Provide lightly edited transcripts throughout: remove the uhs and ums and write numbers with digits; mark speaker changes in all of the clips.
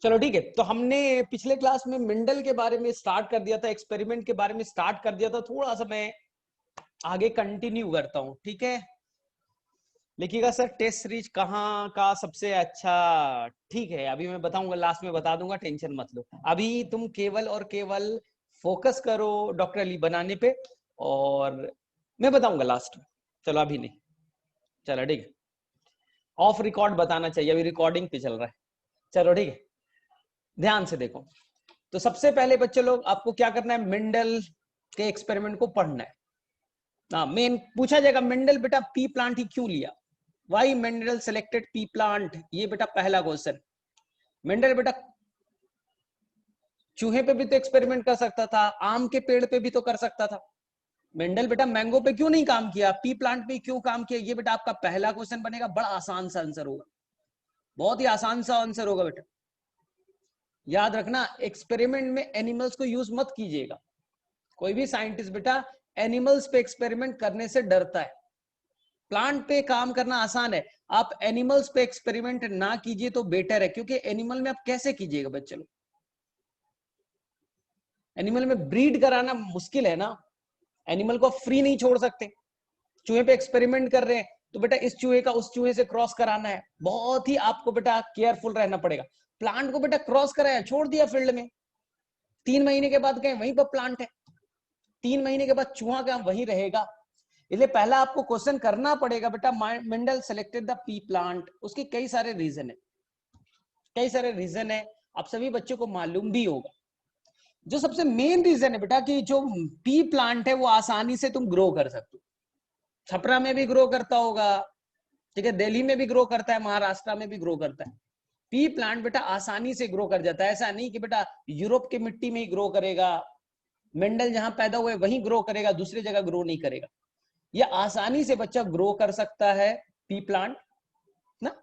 Speaker 1: चलो ठीक है, तो हमने पिछले क्लास में मेंडल के बारे में स्टार्ट कर दिया था, एक्सपेरिमेंट के बारे में स्टार्ट कर दिया था। थोड़ा सा मैं आगे कंटिन्यू करता हूं, ठीक है। लिखिएगा सर टेस्ट सीरीज कहाँ का सबसे अच्छा। ठीक है, अभी मैं बताऊंगा, लास्ट में बता दूंगा, टेंशन मत लो। अभी तुम केवल और केवल फोकस करो डॉक्टर अली बनाने पे, और मैं बताऊंगा लास्ट में। चलो अभी नहीं, चलो ठीक है। ऑफ रिकॉर्ड बताना चाहिए, अभी रिकॉर्डिंग पे चल रहा है। चलो ठीक है, ध्यान से देखो। तो सबसे पहले बच्चे लोग आपको क्या करना है, मेंडल के एक्सपेरिमेंट को पढ़ना है। मेन पूछा जाएगा मेंडल बेटा पी प्लांट ही क्यों लिया, why Mendel selected pea plant, ये बेटा पहला क्वेश्चन। मेंडल बेटा चूहे पे भी तो एक्सपेरिमेंट कर सकता था, आम के पेड़ पे भी तो कर सकता था। मेंडल बेटा मैंगो पे क्यों नहीं काम किया, पी प्लांट पे क्यों काम किया, ये बेटा आपका पहला क्वेश्चन बनेगा। बड़ा आसान सा आंसर होगा, बहुत ही आसान सा आंसर होगा बेटा। याद रखना, एक्सपेरिमेंट में एनिमल्स को यूज मत कीजिएगा। कोई भी साइंटिस्ट बेटा एनिमल्स पे एक्सपेरिमेंट करने से डरता है। प्लांट पे काम करना आसान है, आप एनिमल्स पे एक्सपेरिमेंट ना कीजिए तो बेटर है, क्योंकि एनिमल में आप कैसे कीजिएगा बच्चे लोग, एनिमल में ब्रीड कराना मुश्किल है ना। एनिमल को फ्री नहीं छोड़ सकते। चूहे पे एक्सपेरिमेंट कर रहे हैं तो बेटा इस चूहे का उस चूहे से क्रॉस कराना है, बहुत ही आपको बेटा केयरफुल रहना पड़ेगा। प्लांट को बेटा क्रॉस कराया, छोड़ दिया फील्ड में, 3 महीने के बाद गए वहीं पर प्लांट है, 3 महीने के बाद चूहा का वहीं रहेगा। इसलिए पहला आपको क्वेश्चन करना पड़ेगा बेटा Mendel selected the P plant. उसके कई सारे रीजन है, कई सारे रीजन है, आप सभी बच्चों को मालूम भी होगा। जो सबसे मेन रीजन है बेटा कि जो पी प्लांट है वो आसानी से तुम ग्रो कर सकते हो। छपरा में भी ग्रो करता होगा, ठीक है, दिल्ली में भी ग्रो करता है, महाराष्ट्र में भी ग्रो करता है। पी प्लांट बेटा आसानी से ग्रो कर जाता है। ऐसा नहीं कि बेटा यूरोप की मिट्टी में ही ग्रो करेगा, मेंडल जहां पैदा हुए वहीं ग्रो करेगा, दूसरी जगह ग्रो नहीं करेगा। यह आसानी से बच्चा ग्रो कर सकता है पी प्लांट ना।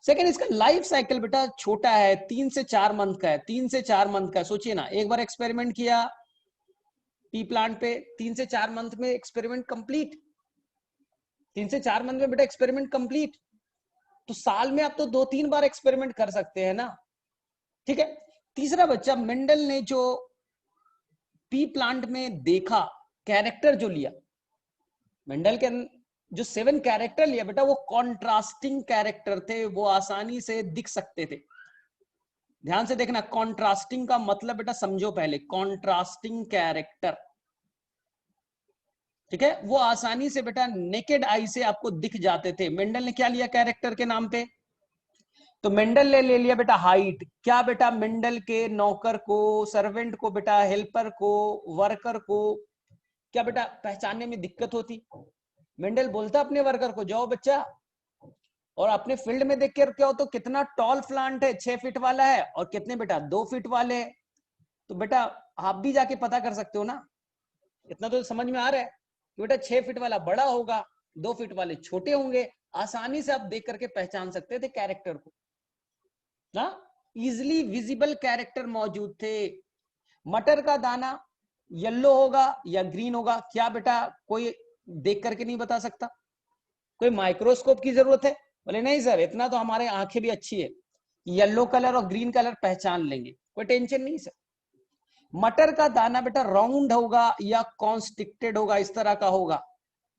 Speaker 1: सेकंड, इसका लाइफ साइकिल बेटा छोटा है, 3 से 4 मंथ का है, 3 से 4 मंथ का है। सोचिए ना, एक बार एक्सपेरिमेंट किया पी प्लांट पे, 3 से 4 मंथ में एक्सपेरिमेंट कंप्लीट, 3 से 4 मंथ में बेटा एक्सपेरिमेंट कंप्लीट। तो साल में आप तो 2-3 बार एक्सपेरिमेंट कर सकते हैं ना, ठीक है। तीसरा बच्चा, मेंडल ने जो पी प्लांट में देखा, कैरेक्टर जो लिया, मेंडल के जो 7 कैरेक्टर लिया बेटा वो कॉन्ट्रास्टिंग कैरेक्टर थे, वो आसानी से दिख सकते थे। ध्यान से देखना, कॉन्ट्रास्टिंग का मतलब बेटा समझो पहले, कॉन्ट्रास्टिंग कैरेक्टर, ठीक है, वो आसानी से बेटा नेकेड आई से आपको दिख जाते थे। मेंडल ने क्या लिया कैरेक्टर के नाम पे, तो मेंडल ने ले लिया बेटा हाइट। क्या बेटा मेंडल के नौकर को, सर्वेंट को बेटा, हेल्पर को, वर्कर को क्या बेटा पहचानने में दिक्कत होती। मेंडल बोलता अपने वर्कर को, जाओ बच्चा और अपने फील्ड में देख कर क्या हो, तो कितना टॉल प्लांट है, 6 फीट वाला है, और कितने बेटा 2 फीट वाले है। तो बेटा आप भी जाके पता कर सकते हो ना, इतना तो समझ में आ रहा है कि बेटा 6 फीट वाला बड़ा होगा, 2 फीट वाले छोटे होंगे। आसानी से आप देख करके पहचान सकते थे कैरेक्टर को ना, इजिली विजिबल कैरेक्टर मौजूद थे। मटर का दाना येलो होगा या ग्रीन होगा, क्या बेटा कोई देख करके नहीं बता सकता, कोई माइक्रोस्कोप की जरूरत है, बोले नहीं सर इतना तो हमारे आंखें भी अच्छी है, येलो कलर और ग्रीन कलर पहचान लेंगे, कोई टेंशन नहीं सर। मटर का दाना बेटा राउंड होगा या कॉन्स्टिक्टेड होगा, इस तरह का होगा,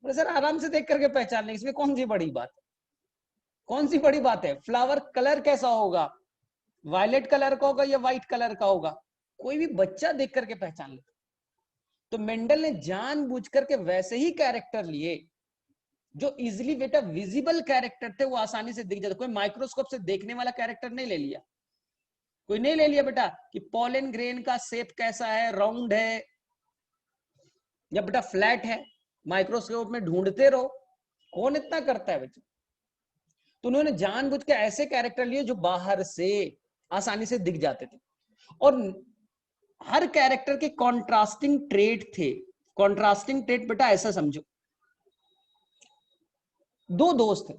Speaker 1: बोले सर आराम से देख करके पहचान लेंगे, इसमें कौन सी बड़ी बात, कौन सी बड़ी बात है। फ्लावर कलर कैसा होगा, वायलेट कलर का होगा या व्हाइट कलर का होगा, कोई भी बच्चा देख करके पहचान लेता। तो मेंडल ने जानबूझ करके वैसे ही कैरेक्टर लिए जो इजिली बेटा विजिबल कैरेक्टर थे, वो आसानी से दिख जाते, कोई माइक्रोस्कोप से देखने वाला कैरेक्टर नहीं ले लिया, कोई नहीं ले लिया बेटा कि पॉलन ग्रेन का शेप कैसा है, राउंड है या बेटा फ्लैट है, माइक्रोस्कोप में ढूंढते रहो, कौन इतना करता है बच्चे। तो उन्होंने जानबूझ के ऐसे कैरेक्टर लिए जो बाहर से आसानी से दिख जाते थे, और हर कैरेक्टर के कॉन्ट्रास्टिंग ट्रेट थे। कॉन्ट्रास्टिंग ट्रेट बेटा ऐसा समझो, 2 दोस्त थे,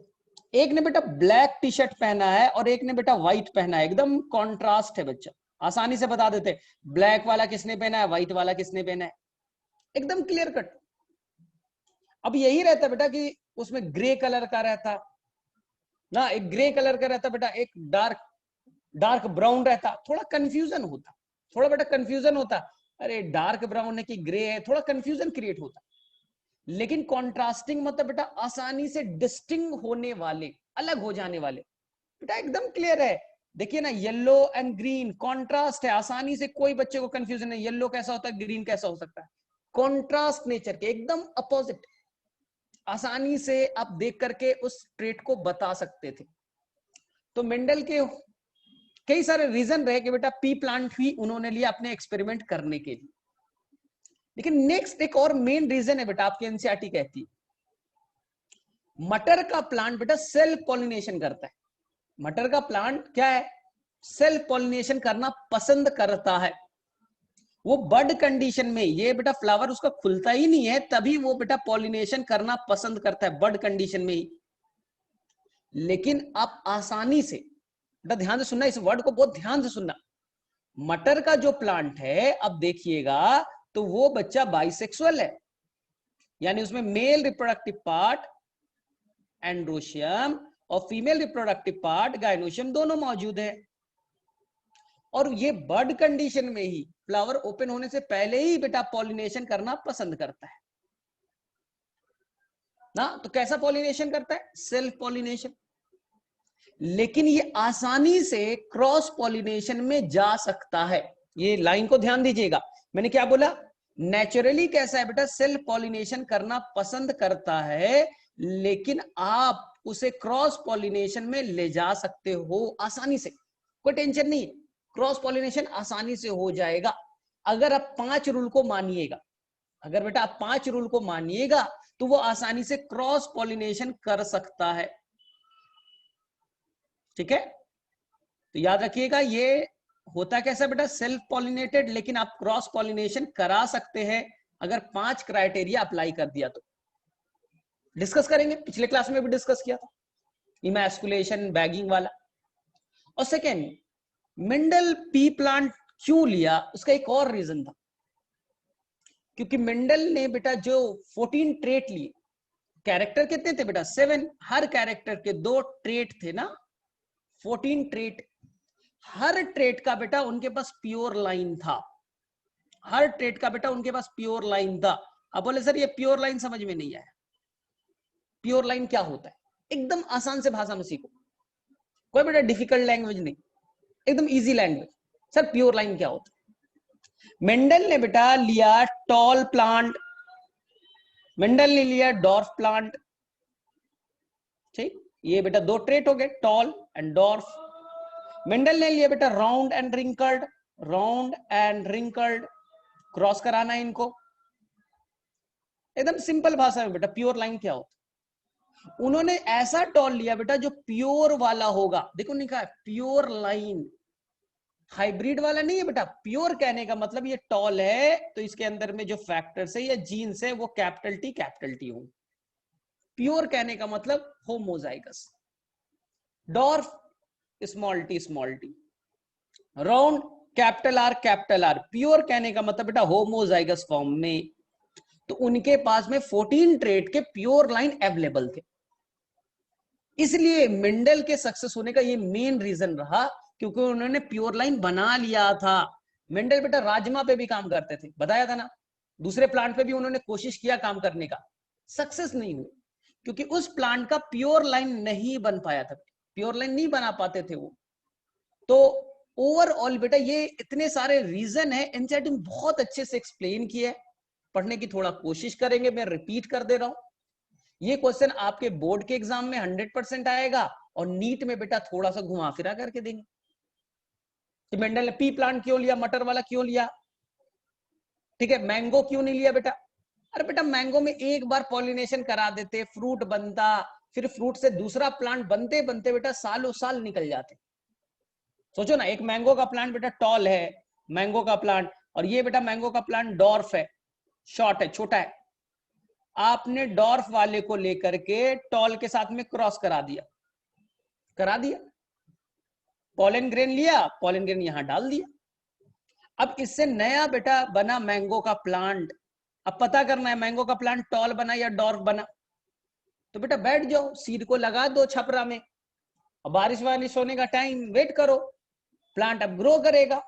Speaker 1: एक ने बेटा ब्लैक टी शर्ट पहना है और एक ने बेटा व्हाइट पहना है, एकदम कॉन्ट्रास्ट है बच्चा, आसानी से बता देते ब्लैक वाला किसने पहना है, व्हाइट वाला किसने पहना है, एकदम क्लियर कट। अब यही रहता बेटा कि उसमें ग्रे कलर का रहता ना, एक ग्रे कलर का रहता बेटा, एक डार्क डार्क ब्राउन रहता, थोड़ा कंफ्यूजन होता, थोड़ा बेटा कंफ्यूजन होता, अरे डार्क ब्राउन है कि ग्रे है, थोड़ा कंफ्यूजन क्रिएट होता। लेकिन कॉन्ट्रास्टिंग मतलब बेटा आसानी से डिस्टिंग होने वाले, अलग हो जाने वाले, बेटा एकदम क्लियर है। देखिए ना, येलो एंड ग्रीन कॉन्ट्रास्ट है, आसानी से कोई बच्चे को कंफ्यूजन है, येलो कैसा होता है, ग्रीन कैसा हो सकता है, कॉन्ट्रास्ट नेचर के, एकदम अपोजिट, आसानी से आप देख करके उस ट्रेट को बता सकते थे। तो मेंडल के कई सारे रीजन रहे कि बेटा पी प्लांट ही उन्होंने लिया अपने एक्सपेरिमेंट करने के लिए। लेकिन नेक्स्ट एक और मेन रीजन है बेटा, आपकी एनसीईआरटी कहती है मटर का प्लांट बेटा सेल्फ पॉलिनेशन करता है। मटर का प्लांट क्या है, सेल्फ पॉलिनेशन करना पसंद करता है। वो बर्ड कंडीशन में, ये बेटा फ्लावर उसका खुलता ही नहीं है, तभी वो बेटा पॉलिनेशन करना पसंद करता है, बर्ड कंडीशन में ही। लेकिन आप आसानी से, बेटा ध्यान से सुनना, इस वर्ड को बहुत ध्यान से सुनना, मटर का जो प्लांट है, अब देखिएगा तो वो बच्चा बाइसेक्सुअल है, यानी उसमें मेल रिप्रोडक्टिव पार्ट एंड्रोशियम और फीमेल रिप्रोडक्टिव पार्ट गाइनोशियम दोनों मौजूद है। और ये बर्ड कंडीशन में ही, फ्लावर ओपन होने से पहले ही बेटा पॉलिनेशन करना पसंद करता है ना। तो कैसा पॉलिनेशन करता है, सेल्फ पॉलिनेशन। लेकिन ये आसानी से क्रॉस पॉलिनेशन में जा सकता है। ये लाइन को ध्यान दीजिएगा, मैंने क्या बोला, नेचुरली कैसा है बेटा, सेल्फ पॉलिनेशन करना पसंद करता है, लेकिन आप उसे क्रॉस पॉलिनेशन में ले जा सकते हो आसानी से, कोई टेंशन नहीं, क्रॉस पॉलिनेशन आसानी से हो जाएगा अगर आप 5 रूल को मानिएगा। अगर बेटा आप 5 रूल को मानिएगा तो वो आसानी से क्रॉस पॉलिनेशन कर सकता है। ठीक है, तो याद रखिएगा, ये होता कैसा बेटा, सेल्फ पॉलिनेटेड, लेकिन आप क्रॉस पॉलिनेशन करा सकते हैं अगर 5 क्राइटेरिया अप्लाई कर दिया तो। डिस्कस करेंगे, पिछले क्लास में भी डिस्कस किया था इमैस्कुलेशन, बैगिंग वाला। और सेकेंड, मेंडल पी प्लांट क्यों लिया, उसका एक और रीजन था, क्योंकि मेंडल ने बेटा जो 14 ट्रेट लिए, कैरेक्टर कितने थे बेटा, 7, हर कैरेक्टर के 2 ट्रेट थे ना, 14 ट्रेट, हर ट्रेट का बेटा उनके पास प्योर लाइन था, हर ट्रेट का बेटा उनके पास प्योर लाइन था। अब बोले सर ये प्योर लाइन समझ में नहीं आया, प्योर लाइन क्या होता है, एकदम आसान से भाषा में सीखो, कोई बेटा डिफिकल्ट लैंग्वेज नहीं, एकदम easy language. Sir pure line क्या होता है, मेंडल ने बेटा लिया टॉल प्लांट, मेंडल ने लिया डॉर्फ प्लांट, ठीक, ये बेटा 2 ट्रेट हो गए, टॉल एंड डॉर्फ। मेंडल ने लिया बेटा round and wrinkled, round and wrinkled, cross कराना है इनको, एकदम सिंपल भाषा में बेटा प्योर लाइन क्या होता है। उन्होंने ऐसा टॉल लिया बेटा जो प्योर वाला होगा, देखो नहीं कहा प्योर लाइन, हाइब्रिड वाला नहीं है बेटा, प्योर कहने का मतलब ये टॉल है तो इसके अंदर में जो फैक्टर्स है या जीन्स है वो कैपिटल टी हो, प्योर कहने का मतलब homozygous. Dwarf small T, round capital R, pure कहने का मतलब बेटा होमोजाइगस फॉर्म में। तो उनके पास में 14 ट्रेट के प्योर लाइन अवेलेबल थे, इसलिए मेंडल के सक्सेस होने का ये मेन रीजन रहा, क्योंकि उन्होंने प्योर लाइन बना लिया था। मेंडल बेटा राजमा पे भी काम करते थे, बताया था ना, दूसरे प्लांट पे भी उन्होंने कोशिश किया काम करने का, सक्सेस नहीं हुई, क्योंकि उस प्लांट का प्योर लाइन नहीं बन पाया था, प्योर लाइन नहीं बना पाते थे वो। तो ओवरऑल बेटा ये इतने सारे रीजन है, एनसीईआरटी में बहुत अच्छे से एक्सप्लेन किया है, पढ़ने की थोड़ा कोशिश करेंगे, मैं रिपीट कर दे रहा हूं। ये क्वेश्चन आपके बोर्ड के एग्जाम में 100% आएगा, और नीट में बेटा थोड़ा सा घुमा फिरा करके देंगे कि मेंडल ने पी प्लांट क्यों लिया, मटर वाला क्यों लिया, ठीक है, मैंगो क्यों नहीं लिया बेटा। अरे बेटा मैंगो में एक बार पॉलिनेशन करा देते, फ्रूट बनता, फिर फ्रूट से दूसरा प्लांट बनते बनते बेटा सालों साल निकल जाते। सोचो ना, एक मैंगो का प्लांट बेटा टॉल है, मैंगो का प्लांट, और ये बेटा मैंगो का प्लांट डॉर्फ है, शॉर्ट है, छोटा है। आपने डॉर्फ वाले को लेकर के टॉल के साथ में क्रॉस करा दिया, पॉलन ग्रेन लिया, पॉलन ग्रेन यहां डाल दिया। अब इससे नया बेटा बना मैंगो का प्लांट। अब पता करना है मैंगो का प्लांट टॉल बना या डॉर्फ बना, तो बेटा बैठ जाओ, सीड को लगा दो छपरा में, और बारिश वारिश होने का टाइम वेट करो, प्लांट अब ग्रो करेगा,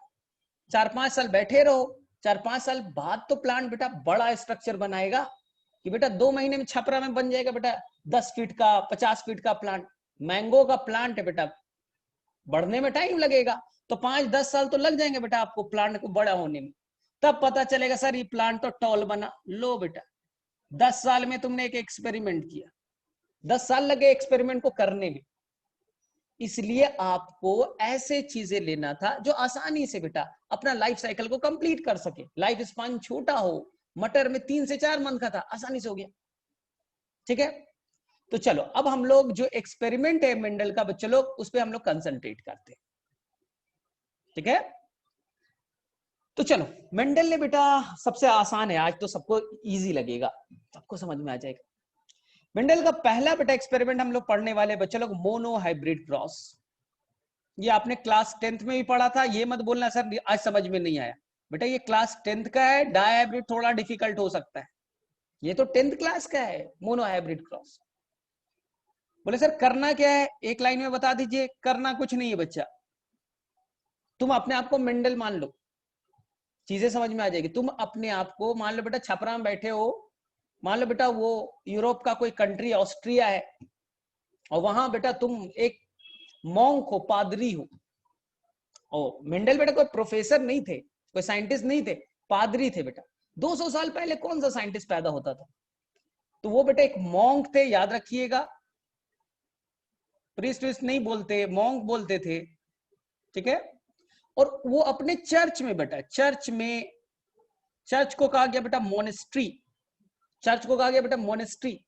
Speaker 1: 4-5 साल बैठे रहो, 4-5 साल बाद तो प्लांट बेटा बड़ा स्ट्रक्चर बनाएगा कि बेटा 2 महीने में छपरा में बन जाएगा बेटा 10 फीट का 50 फीट का प्लांट। मैंगो का प्लांट है बेटा, बढ़ने में टाइम लगेगा, तो 5-10 साल तो लग जाएंगे बेटा आपको प्लांट को बड़ा होने में। तब पता चलेगा सर ये प्लांट तो टॉल बना। लो बेटा 10 साल में तुमने एक एक्सपेरिमेंट किया, 10 साल लगे एक्सपेरिमेंट को करने में। इसलिए आपको ऐसे चीजें लेना था जो आसानी से बेटा अपना लाइफ साइकिल को कंप्लीट कर सके। लाइफ स्पान छोटा हो, मटर में 3 से 4 मंथ का था, आसानी से हो गया। ठीक है, तो चलो अब हम लोग जो एक्सपेरिमेंट है मेंडल का बच्चे लोग उस पर हम लोग कंसंट्रेट करते हैं। ठीक है, तो चलो मेंडल ने बेटा सबसे आसान है आज तो, सबको इजी लगेगा, सबको समझ में आ जाएगा। मेंडल का पहला बेटा एक्सपेरिमेंट हम लोग पढ़ने वाले बच्चे लोग मोनो हाइब्रिड क्रॉस। ये आपने क्लास 10th में भी पढ़ा था, ये मत बोलना सर आज समझ में नहीं आया। बेटा ये क्लास 10th का है, डाई हाइब्रिड थोड़ा डिफिकल्ट हो सकता है, ये तो 10th क्लास का है मोनो हाइब्रिड क्रॉस। बोले सर करना क्या है, एक लाइन में बता दीजिए। करना कुछ नहीं है बच्चा, तुम अपने आप को मेंडल मान लो, चीजें समझ में आ जाएगी। तुम अपने आप को मान लो बेटा छपरा में बैठे हो, मान लो बेटा वो यूरोप का कोई कंट्री ऑस्ट्रिया है, और वहां बेटा तुम एक मॉन्क हो, पादरी हो। और मेंडल बेटा कोई प्रोफेसर नहीं थे, कोई साइंटिस्ट नहीं थे, पादरी थे बेटा। 200 साल पहले कौन सा साइंटिस्ट पैदा होता था? तो वो बेटा एक मॉन्क थे, याद रखिएगा। प्रीस्ट विस्ट नहीं बोलते, मॉन्क बोलते थे। ठीक है, और वो अपने चर्च में बेटा, चर्च को कहा गया बेटा मोनेस्ट्री, चर्च को कहा गया बेटा मोनेस्ट्री,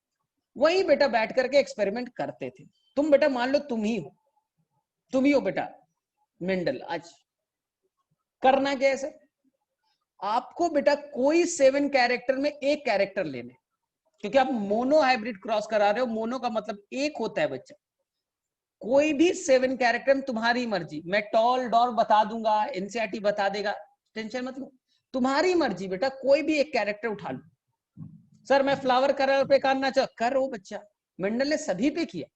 Speaker 1: वही बेटा बैठ करके एक्सपेरिमेंट करते थे। तुम बेटा मान लो तुम ही हो बेटा मेंडल। आज करना क्या है सर, आपको बेटा कोई 7 कैरेक्टर में एक कैरेक्टर लेने, क्योंकि आप मोनो हाइब्रिड क्रॉस करा रहे हो। मोनो का मतलब एक होता है बच्चा, कोई भी 7 कैरेक्टर तुम्हारी मर्जी। मैं टॉल डॉर बता दूंगा, एनसीईआरटी बता देगा, टेंशन मत लो, तुम्हारी मर्जी बेटा, कोई भी एक कैरेक्टर उठा लो। सर मैं फ्लावर कलर पे करना चाह, करो बच्चा। मेंडल ने सभी पे किया,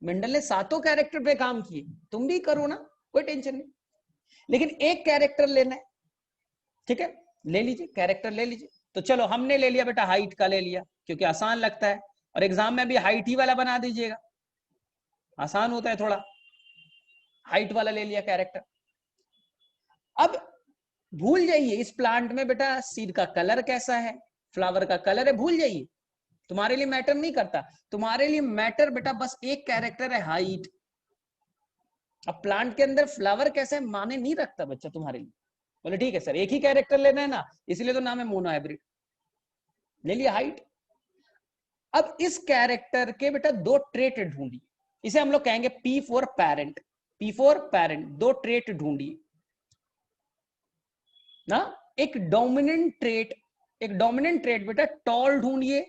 Speaker 1: मेंडल ने 7 कैरेक्टर पे काम किए, तुम भी करो ना, कोई टेंशन नहीं। लेकिन एक कैरेक्टर लेना है। ठीक है, ले लीजिए कैरेक्टर ले लीजिए। तो चलो हमने ले लिया बेटा हाइट का ले लिया, क्योंकि आसान लगता है, और एग्जाम में भी हाइट ही वाला बना दीजिएगा, आसान होता है थोड़ा। हाइट वाला ले लिया कैरेक्टर। अब भूल जाइए इस प्लांट में बेटा सीड का कलर कैसा है, फ्लावर का कलर है, भूल जाइए, तुम्हारे लिए मैटर नहीं करता। तुम्हारे लिए मैटर बेटा बस एक कैरेक्टर है, हाइट। अब प्लांट के अंदर फ्लावर कैसा है माने नहीं रखता बच्चा तुम्हारे लिए। बोले ठीक है सर एक ही कैरेक्टर लेना है ना, इसलिए तो नाम है मोनो हाइब्रिड, ले लिया हाइट। अब इस कैरेक्टर के बेटा 2 ट्रेट ढूंढिए, इसे हम लोग कहेंगे P for parent. P for parent, 2 trait ढूंढिए ना। एक डोमिनेंट ट्रेट बेटा टॉल ढूंढिए,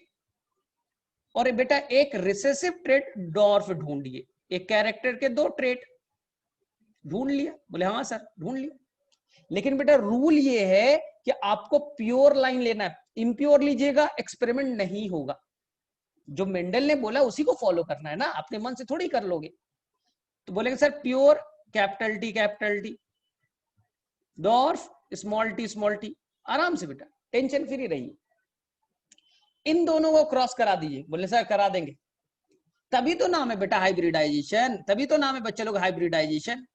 Speaker 1: और बेटा एक रिसेसिव ट्रेट डॉर्फ ढूंढिए। एक कैरेक्टर के 2 ट्रेट ढूंढ लिया? बोले हाँ सर ढूंढ लिया। लेकिन बेटा रूल ये है कि आपको प्योर लाइन लेना है, इम्प्योर लीजिएगा एक्सपेरिमेंट नहीं होगा। जो मेंडल ने बोला उसी को फॉलो करना है ना, अपने मन से थोड़ी कर लोगे। तो बोलेंगे sir pure capital T, dwarf small T, आराम से बेटा टेंशन फ्री रहिए। इन दोनों को क्रॉस करा दीजिए। बोले सर करा देंगे, तभी तो नाम है बेटा हाइब्रिडाइजेशन, तभी तो नाम है बच्चे लोग हाइब्रिडाइजेशन।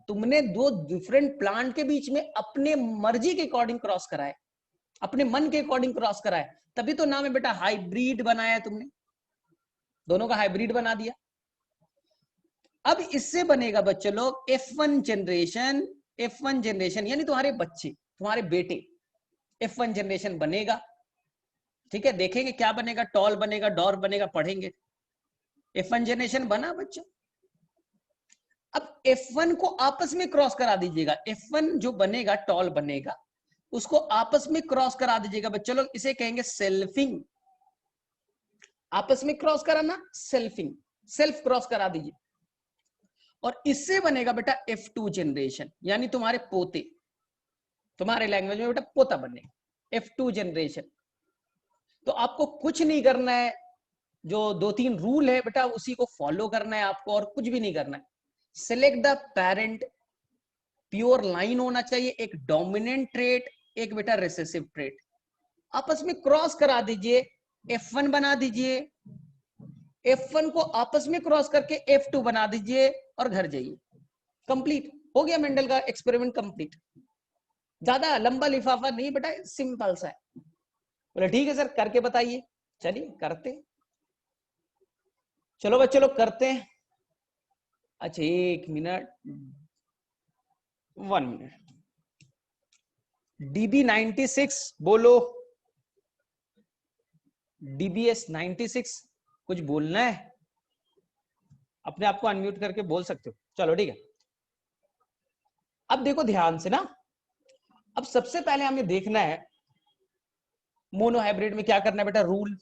Speaker 1: तुमने 2 डिफरेंट प्लांट के बीच में अपने मर्जी के अकॉर्डिंग क्रॉस कराए, अपने मन के अकॉर्डिंग क्रॉस कराए, तभी तो नाम है बेटा हाइब्रिड बनाया तुमने, दोनों का हाइब्रिड बना दिया। अब इससे बनेगा बच्चे लोग F1 जनरेशन, यानी तुम्हारे बच्चे, तुम्हारे बेटे F1 जनरेशन बनेगा। ठीक है, देखेंगे क्या बनेगा, टॉल बनेगा, डॉर्फ बनेगा, पढ़ेंगे। F1 जनरेशन बना बच्चा। अब F1 को आपस में क्रॉस करा दीजिएगा, F1 जो बनेगा टॉल बनेगा, उसको आपस में क्रॉस करा दीजिएगा बच्चे लोग, इसे कहेंगे सेल्फिंग। आपस में क्रॉस कराना सेल्फिंग, सेल्फ क्रॉस करा दीजिए, और इससे बनेगा बेटा F2 जनरेशन, यानी तुम्हारे पोते, तुम्हारे लैंग्वेज में बेटा पोता बनेगा F2 जनरेशन। तो आपको कुछ नहीं करना है, जो 2-3 रूल है बेटा उसी को फॉलो करना है आपको, और कुछ भी नहीं करना है। Select the parent, pure line होना चाहिए, एक डोमिनेंट ट्रेट, एक बेटा रिसेसिव ट्रेट, आपस में क्रॉस करा दीजिए, F1 बना दीजिए, F1 को आपस में क्रॉस करके F2 बना दीजिए और घर जाइए। कंप्लीट हो गया मेंडल का एक्सपेरिमेंट कंप्लीट। ज्यादा लंबा लिफाफा नहीं बेटा, सिंपल सा है। बोले ठीक है सर, करके बताइए। चलिए करते, चलो बच्चे लोग करते हैं। अच्छा 1 मिनट, 1 मिनट। DB 96 बोलो, DBS 96 कुछ बोलना है? अपने आप को अनम्यूट करके बोल सकते हो। चलो ठीक है, अब देखो ध्यान से ना। अब सबसे पहले हमें देखना है मोनो हाइब्रिड में क्या करना है बेटा, रूल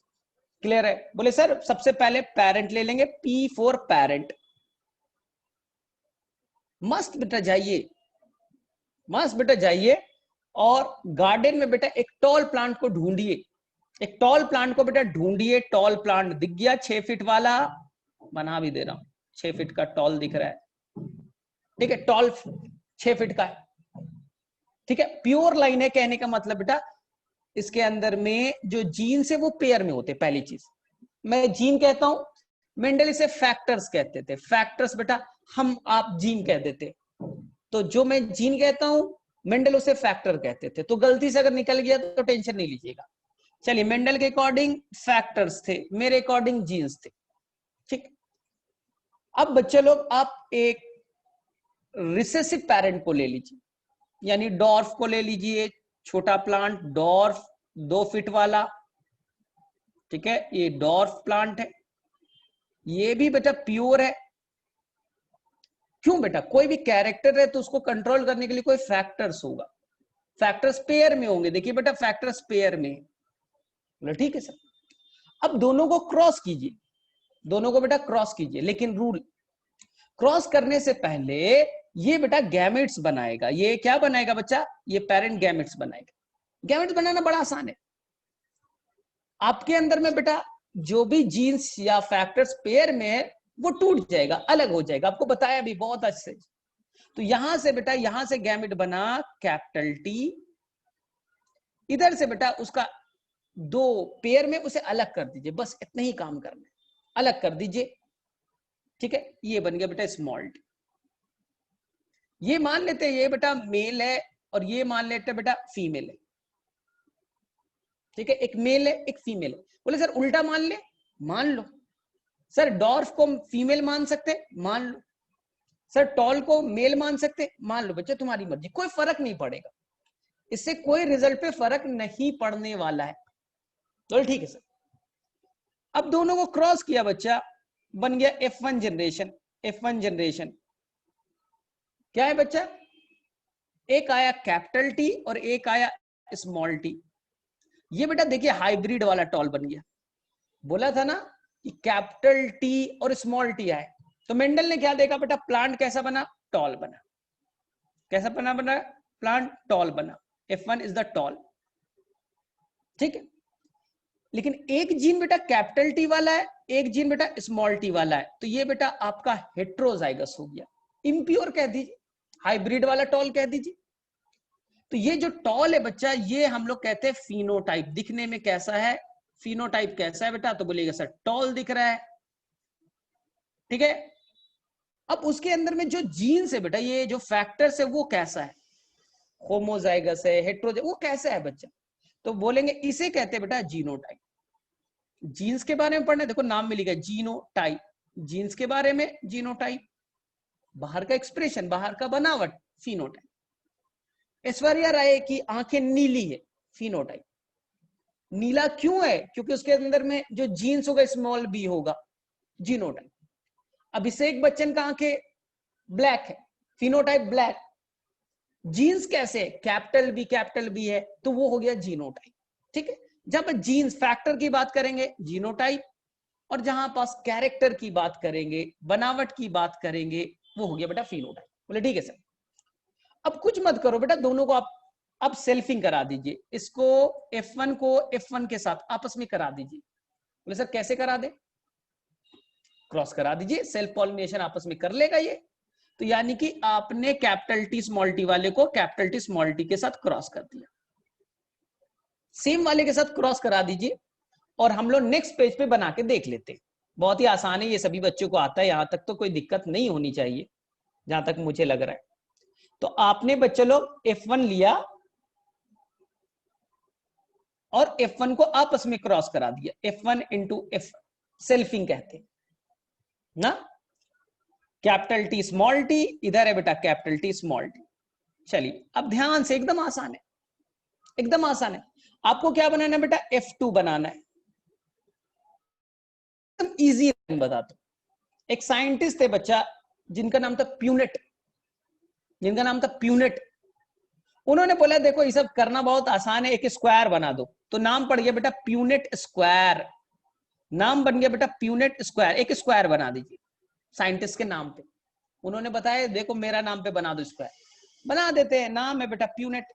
Speaker 1: क्लियर है? बोले सर सबसे पहले पेरेंट ले लेंगे, P फॉर पेरेंट। मस्त बेटा जाइए, मस्त बेटा जाइए और गार्डन में बेटा एक टॉल प्लांट को ढूंढिए, एक टॉल प्लांट को बेटा ढूंढिए। टॉल प्लांट दिख गया, 6 फीट वाला, बना भी दे रहा हूं, 6 फीट का टॉल दिख रहा है, ठीक है, टॉल 6 फीट का है, ठीक है। प्योर लाइन है, कहने का मतलब बेटा इसके अंदर में जो जीन्स है वो पेयर में होते। पहली चीज मैं जीन कहता हूं, मेंडल इसे फैक्टर्स कहते थे। फैक्टर्स बेटा हम आप जीन कह देते, तो जो मैं जीन कहता हूं मेंडल उसे फैक्टर कहते थे। तो गलती से अगर निकल गया तो टेंशन नहीं लीजिएगा। चलिए मेंडल के अकॉर्डिंग फैक्टर्स थे, मेरे अकॉर्डिंग जीन्स थे, ठीक। अब बच्चे लोग आप एक रिसेसिव पेरेंट को ले लीजिए, यानी डॉर्फ को ले लीजिए, छोटा प्लांट डॉर्फ 2 फीट वाला, ठीक है, ये डॉर्फ प्लांट है, ये भी बेटा प्योर है। क्यों बेटा, कोई भी कैरेक्टर है तो उसको कंट्रोल करने के लिए कोई फैक्टर्स होगा, फैक्टर्स पेयर में होंगे। देखिए बेटा फैक्टर्स पेयर में, बोला ठीक है सर। अब दोनों को क्रॉस कीजिए, दोनों को बेटा क्रॉस कीजिए, लेकिन रूल, क्रॉस करने से पहले ये बेटा गैमेट्स बनाएगा। ये क्या बनाएगा बच्चा, ये पेरेंट गैमेट्स बनाएगा। गैमेट्स बनाना बड़ा आसान है। आपके अंदर में बेटा जो भी जीन्स या फैक्टर्स पेयर में है वो टूट जाएगा, अलग हो जाएगा, आपको बताया भी बहुत अच्छे। तो यहां से बेटा, यहां से गैमेट बना कैपिटल टी, इधर से बेटा उसका 2 पेयर में उसे अलग कर दीजिए, बस इतना ही काम करना है, अलग कर दीजिए, ठीक है। ये बन गया बेटा स्मॉल टी। ये मान लेते हैं ये बेटा मेल है और ये मान लेते हैं बेटा फीमेल है, ठीक है, एक मेल है एक फीमेल है। बोले सर उल्टा मान ले, मान लो। सर डॉर्फ को फीमेल मान सकते, मान लो। सर टॉल को मेल मान सकते, मान लो। बच्चे तुम्हारी मर्जी, कोई फर्क नहीं पड़ेगा, इससे कोई रिजल्ट पे फर्क नहीं पड़ने वाला है। चलो ठीक है सर। अब दोनों को क्रॉस किया बच्चा, बन गया F1 जनरेशन। F1 जनरेशन क्या है बच्चा, एक आया कैपिटल टी और एक आया स्मॉल टी। ये बेटा देखिए हाइब्रिड वाला टॉल बन गया। बोला था ना कि कैपिटल टी और स्मॉल टी आए, तो मेंडल ने क्या देखा बेटा, प्लांट कैसा बना, टॉल बना। कैसा बना प्लांट, टॉल बना। F1 इज द टॉल, ठीक है। लेकिन एक जीन बेटा कैपिटल टी वाला है, एक जीन बेटा स्मॉल टी वाला है, तो ये बेटा आपका हेट्रोजाइगस हो गया, इम्प्योर कह दीजिए, हाइब्रिड वाला टॉल कह दीजिए। तो ये जो टॉल है बच्चा, ये हम लोग कहते हैं फिनोटाइप। दिखने में कैसा है, फिनोटाइप कैसा है बेटा, तो बोलिएगा सर टॉल दिख रहा है, ठीक है। अब उसके अंदर में जो जीन्स है बेटा, ये जो फैक्टर्स है वो कैसा है, होमोजाइगस है, हेट्रोजाइगस, वो कैसा है बच्चा, तो बोलेंगे इसे कहते हैं बेटा जीनोटाइप। जीन्स के बारे में पढ़ना है, देखो नाम में लिखा है जीनोटाइप, जीन्स के बारे में जीनोटाइप, बाहर का एक्सप्रेशन, बाहर का बनावट फिनोटाइप। ऐश्वर्या राय की आंखें नीली है, फिनोटाइप। नीला क्यों है, क्योंकि उसके अंदर में जो जीन्स होगा स्मॉल बी होगा, जीनोटाइप। अभिषेक बच्चन का आंखें ब्लैक है, फिनोटाइप ब्लैक। जीन्स कैसे, कैपिटल बी है, तो वो हो गया जीनोटाइप, ठीक है। जब जीन्स फैक्टर की बात करेंगे जीनोटाइप, और जहां पास कैरेक्टर की बात करेंगे, बनावट की बात करेंगे, वो हो गया बेटा फिनोटाइप। बोले ठीक है सर। अब कुछ मत करो बेटा, दोनों को आप अब सेल्फिंग करा दीजिए, इसको F1 को F1 के साथ आपस में करा दीजिए। बोले सर कैसे करा दे, क्रॉस करा दीजिए, सेल्फ पॉलिनेशन आपस में कर लेगा ये। तो यानी कि आपने कैपिटल टी स्मॉल टी वाले को कैपिटल टी स्मॉल टी के साथ क्रॉस कर दिया, सेम वाले के साथ क्रॉस करा दीजिए और हम लोग नेक्स्ट पेज पे बना के देख लेते हैं। बहुत ही आसान है, ये सभी बच्चों को आता है, यहां तक तो कोई दिक्कत नहीं होनी चाहिए जहां तक मुझे लग रहा है। तो आपने बच्चे लोग F1 लिया और F1 को आपस में क्रॉस करा दिया, F1 इंटू F, सेल्फिंग कहते हैं ना। कैपिटल टी स्मॉल टी, इधर है बेटा कैपिटल टी स्मॉल टी। चलिए अब ध्यान से, एकदम आसान है, एकदम आसान है। आपको क्या बनाना है बेटा, F2 बनाना है। एकदम इजी बताता हूं। एक साइंटिस्ट थे बच्चा जिनका नाम था प्यूनेट, जिनका नाम था प्यूनेट। उन्होंने बोला देखो ये सब करना बहुत आसान है, एक स्क्वायर बना दो। तो नाम पड़ गया बेटा प्यूनेट स्क्वायर, नाम बन गया बेटा प्यूनेट स्क्वायर। एक स्क्वायर बना दीजिए साइंटिस्ट के नाम पे। उन्होंने बताया देखो मेरा नाम पे बना दो स्क्वायर, बना देते हैं। नाम है बेटा प्यूनेट,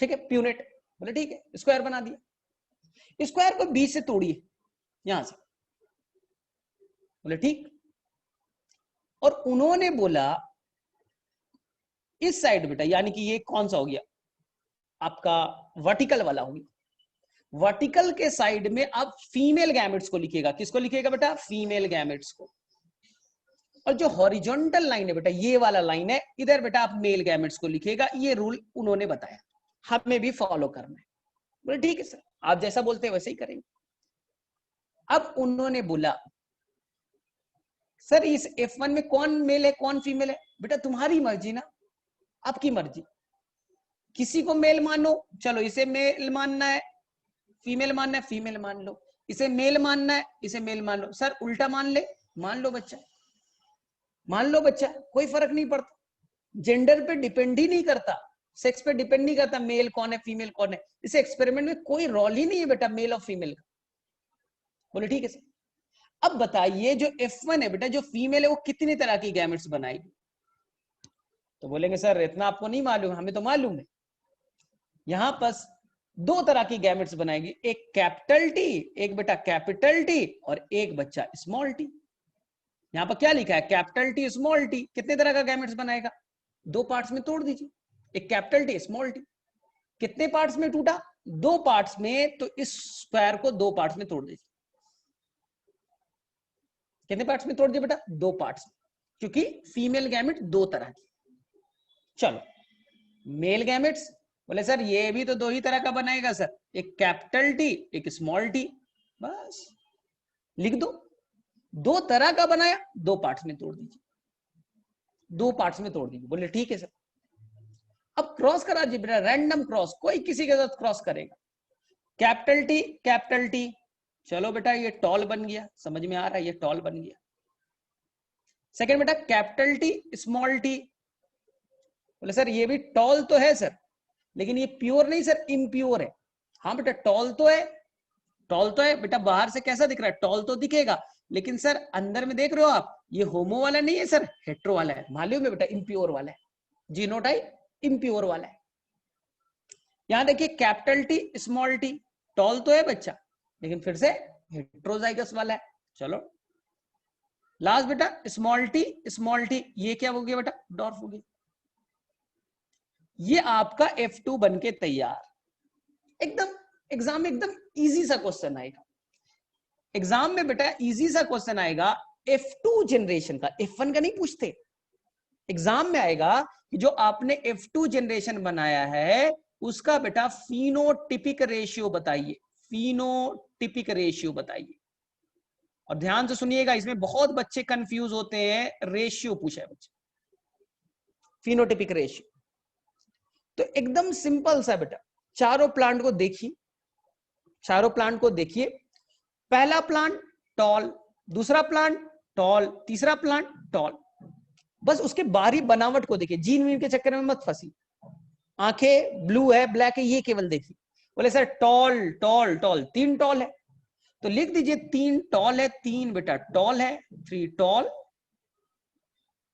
Speaker 1: ठीक है प्यूनेट। बोले ठीक है, स्क्वायर बना दिया। स्क्वायर को बीच से तोड़िए यहां से, बोले ठीक। और उन्होंने बोला इस साइड बेटा, यानी कि ये कौन सा हो गया आपका वर्टिकल वाला हो गया, वर्टिकल के साइड में आप फीमेल गैमेट्स को लिखिएगा। किसको लिखिएगा बेटा, फीमेल गैमेट्स को। और जो हॉरिजॉन्टल लाइन है बेटा, ये वाला लाइन है, इधर बेटा आप मेल गैमेट्स को लिखिएगा। ये रूल उन्होंने बताया, हमें भी फॉलो करना है। बोले ठीक है सर, आप जैसा बोलते हैं वैसे ही करेंगे। अब उन्होंने बोला सर इस F1 में कौन मेल है कौन फीमेल है। बेटा तुम्हारी मर्जी ना, आपकी मर्जी, किसी को मेल मानो, चलो इसे मेल मानना है, फीमेल मानना है फीमेल मान लो, इसे मेल मानना है इसे मेल मान लो। सर उल्टा मान ले, मान लो बच्चा, मान लो बच्चा, कोई फर्क नहीं पड़ता। जेंडर पे डिपेंड ही नहीं करता, सेक्स पे डिपेंड नहीं करता, मेल कौन है फीमेल कौन है। इस एक्सपेरिमेंट में कोई रोल ही नहीं है बेटा मेल और फीमेल का। बोले ठीक है सर। अब बताइए जो F1 है बेटा, जो फीमेल है वो कितनी तरह की गैमेट्स बनाएगी। तो बोलेंगे सर इतना आपको नहीं मालूम, हमें तो मालूम है। यहां पर दो तरह की गैमेट्स बनाएगी, एक कैपिटल टी, एक बेटा कैपिटल टी, और एक बच्चा स्मॉल टी। यहां पर क्या लिखा है, कैपिटल टी स्मॉल टी। कितने तरह का गैमेट्स बनाएगा, दो पार्ट्स में तोड़ दीजिए, एक कैपिटल टी स्मॉल टी। कितने पार्ट्स में टूटा, दो पार्ट्स में। तो इस स्क्वायर को दो पार्ट्स में तोड़ दीजिए। कितने पार्ट्स में तोड़ दिया बेटा, दो पार्ट्स में, क्योंकि फीमेल गैमेट दो तरह की। चलो मेल गैमेट्स, बोले सर ये भी तो दो ही तरह का बनाएगा सर, एक कैपिटल टी एक स्मॉल टी। बस लिख दो, दो तरह का बनाया, दो पार्ट्स में तोड़ दीजिए, दो पार्ट्स में तोड़ दीजिए। बोले ठीक है सर। अब क्रॉस करा दीजिए बेटा, रैंडम क्रॉस, कोई किसी के साथ क्रॉस करेगा। कैपिटल टी कैपिटल टी, चलो बेटा ये टॉल बन गया, समझ में आ रहा है, ये टॉल बन गया। सेकेंड बेटा कैपिटल टी स्मॉल टी, बोले सर ये भी टॉल तो है सर, लेकिन ये प्योर नहीं सर, इम्प्योर है। हाँ बेटा टॉल तो है, टॉल तो है बेटा, बाहर से कैसा दिख रहा है, टॉल तो दिखेगा, लेकिन सर अंदर में देख रहे हो आप, ये होमो वाला नहीं है सर, हेट्रो वाला है। मालूम है बेटा, इम्प्योर वाला है, जीनोटाइप इम्प्योर वाला है। यहां देखिए capital T small T, tall तो है बच्चा, लेकिन फिर से हेट्रोजाइगस वाला है। चलो लास्ट बेटा स्मॉल टी, ये क्या हो गया बेटा, डॉर्फ हो गया। ये आपका F2 बनके तैयार। एकदम एग्जाम में एकदम इजी सा क्वेश्चन आएगा, एग्जाम में बेटा इजी सा क्वेश्चन आएगा F2 जनरेशन का, F1 का नहीं पूछते। एग्जाम में आएगा कि जो आपने F2 जनरेशन बनाया है उसका बेटा फिनोटिपिक रेशियो बताइए, फिनोटिपिक रेशियो बताइए। और ध्यान से सुनिएगा, इसमें बहुत बच्चे कंफ्यूज होते हैं, रेशियो पूछा है बच्चे, फिनोटिपिक रेशियो। तो एकदम सिंपल सा बेटा, चारों प्लांट को देखिए, चारों प्लांट को देखिए। पहला प्लांट टॉल, दूसरा प्लांट टॉल, तीसरा प्लांट टॉल। बस उसके बाहरी बनावट को देखिए, जीन वीन के चक्कर में मत फंसी। आंखें ब्लू है ब्लैक है ये केवल देखिए। बोले सर टॉल टॉल टॉल, तीन टॉल है, तो लिख दीजिए तीन टॉल है, तीन बेटा टॉल है, 3 टॉल।